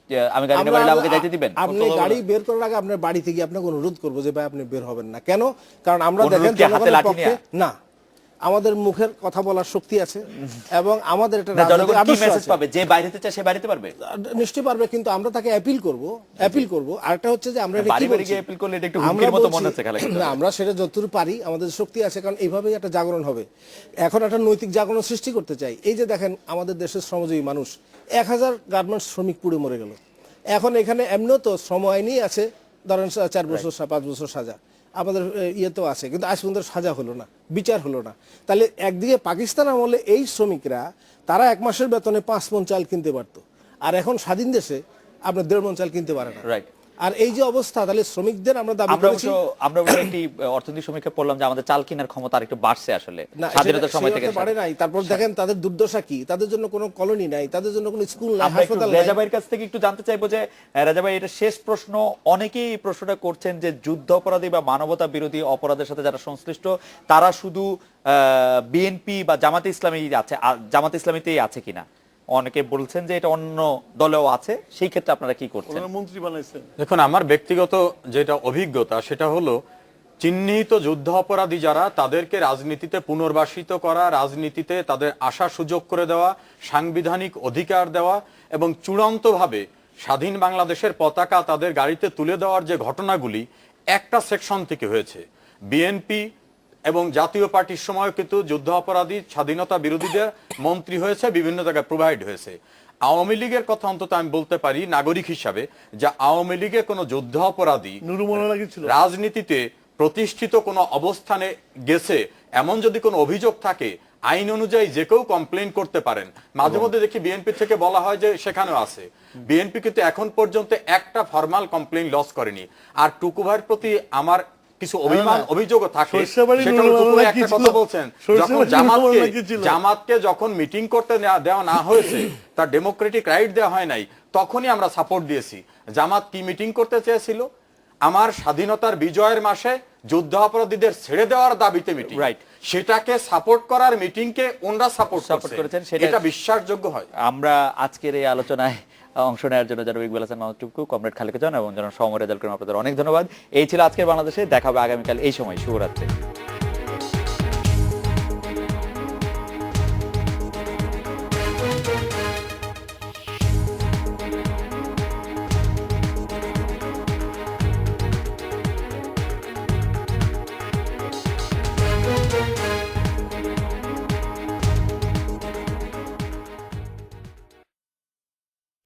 যে আমি গাড়ি নিয়ে বাইরে হলে আমাকে যাইতে দিবেন? আপনি গাড়ি বের করার আগে আপনার বাড়ি থেকে আপনাকে অনুরোধ করবো যে ভাই আপনি বের হবেন না। কেন? কারণ আমরা অনুরোধ দেখেন কি হাতে জনগণের লাঠি পক্ষে নিয়ে? না, আমাদের মুখের কথা বলার শক্তি আছে এবং আমাদের একটা না, জনগণ রাজনৈতিক কি আদর্শ মেসেজ আছে। পাবে? যে বাইরে যেতে চায় সে বাইরেতে পারবে, নিশ্চয়ই পারবে, কিন্তু আমরা তাকে অ্যাপিল করব। আরেকটা হচ্ছে যে আমরা এটা বাড়ি কি বাড়ি বলছি? গিয়ে appeal করলে এটা একটু আমরা হুমকির মতো বলছি- মনে হচ্ছে খালেকুজ্জামান। না, আমরা সেটা যতটুকু পারি, আমাদের শক্তি আছে, কারণ এইভাবেই একটা জাগরণ হবে। এখন একটা নৈতিক জাগরণ সৃষ্টি করতে চাই। এই যে দেখেন আমাদের দেশের শ্রমজীবী মানুষ 1000 গার্মেন্টস শ্রমিক পুড়ে মরে গেল। এখন এখানে এমনিও তো শ্রম আইনই আছে, ধরেন 4 বছর 5 বছর সাজা আমাদের ইয়েতেও আছে, কিন্তু আজ পর্যন্ত সাজা হলো না, বিচার হলো না। তাহলে একদিকে পাকিস্তান আমলে এই শ্রমিকরা তারা 1 মাসের বেতনে 5 মণ চাল কিনতে পারতো, আর এখন স্বাধীন দেশে আপনার 1.5 মণ চাল কিনতে পারে না। রাইট। আর এই যে অবস্থা, তাহলে শ্রমিকদের আমরা দাবি আমরা করেছি। আমরা একটি অর্থনৈতিক সমীক্ষা পড়লাম যে আমাদের চাল কেনার ক্ষমতা আরেকটু বাড়ছে আসলে না, স্বাধীনতার সেটা- সময় সেই থেকে। অর্থে বাড়ে নাই। তারপর দেখেন তাদের দুর্দশা কি, তাদের জন্য কোনো কলোনি নাই, তাদের জন্য কোনো স্কুল নাই, আমরা একটু হাসপাতাল নাই। রেজা ভাইয়ের কাছ থেকে একটু জানতে চাইবো যে রেজা ভাই, এটা শেষ প্রশ্ন, অনেকেই এই প্রশ্নটা করছেন যে যুদ্ধ অপরাধী বা মানবতা বিরোধী অপরাধের সাথে যারা সংশ্লিষ্ট তারা শুধু বিএনপি বা জামাতে ইসলামী আছে, জামাতে ইসলামীতেই আছে কিনা। অনেকে বলছেন যে এটা অন্য দলেও আছে, সেই ক্ষেত্রে আপনারা কি করছেন? ওনারা মন্ত্রী বানাইছেন। দেখুন, আমার ব্যক্তিগত যেটা অভিজ্ঞতা সেটা হলো চিহ্নিত যুদ্ধ অপরাধী যারা, তাদেরকে রাজনীতিতে পুনর্বাসিত করা, রাজনীতিতে তাদের আসার সুযোগ করে দেওয়া, সাংবিধানিক অধিকার দেওয়া এবং চূড়ান্তভাবে স্বাধীন বাংলাদেশের পতাকা তাদের গাড়িতে তুলে দেওয়ার যে ঘটনাগুলি একটা সেকশন থেকে হয়েছে, বিএনপি এবং জাতীয় পার্টির সময় কিন্তু যুদ্ধ অপরাধী স্বাধীনতা বিরোধীদের মন্ত্রী হয়েছে, বিভিন্ন জায়গায় প্রোভাইড হয়েছে। আওয়ামী লীগের কথা অন্তত আমি বলতে পারি নাগরিক হিসাবে, যে আওয়ামী লীগে কোনো যুদ্ধ অপরাধী নুরু মোল্লা কি ছিল? রাজনীতিতে প্রতিষ্ঠিত কোনো অবস্থানে গেছে এমন যদি কোনো অভিযোগ থাকে, আইন অনুযায়ী যে কেউ কমপ্লেন করতে পারেন। মাঝে মধ্যে দেখি বিএনপি থেকে বলা হয় যে সেখানেও আছে। বিএনপি কিন্তু এখন পর্যন্ত একটা ফরমাল কমপ্লেন লস করেনি। আর টুকু ভাইয়ের প্রতি আমার কিছু অভিযোগও থাকে, সরিষাবাড়ি সেটা হলো নুরু টুকু মোল্লা ভাই কি একটা ছিল? কথা বলছেন, যখন সরিষাবাড়ি নুরু মোল্লা কি ছিল? জামাতকে যখন মিটিং করতে দেওয়া না হয়েছে, তার ডেমোক্রেটিক রাইট দেওয়া হয় নাই, তখনই আমরা সাপোর্ট দিয়েছি। জামাত কি মিটিং করতে চেয়েছিল? আমার স্বাধীনতার বিজয়ের মাসে যুদ্ধ অপরাধীদের ছেড়ে দেওয়ার দাবিতে মিটিং, রাইট। সেটাকে সাপোর্ট করার মিটিংকে ওনরা সাপোর্ট করেছেন, এটা বিশ্বাসযোগ্য হয়। আমরা আজকের এই আলোচনায় অংশ নেওয়ার জন্য জনাব ইকবাল হাসান মাহমুদ টুকু, কমরেড খালেকুজ্জামান এবং জনাব সৌম্য রেজাউল করিম, আপনাদের অনেক ধন্যবাদ। এই ছিল আজকের বাংলাদেশে, দেখা হবে আগামীকাল এই সময়। শুভরাত্রি।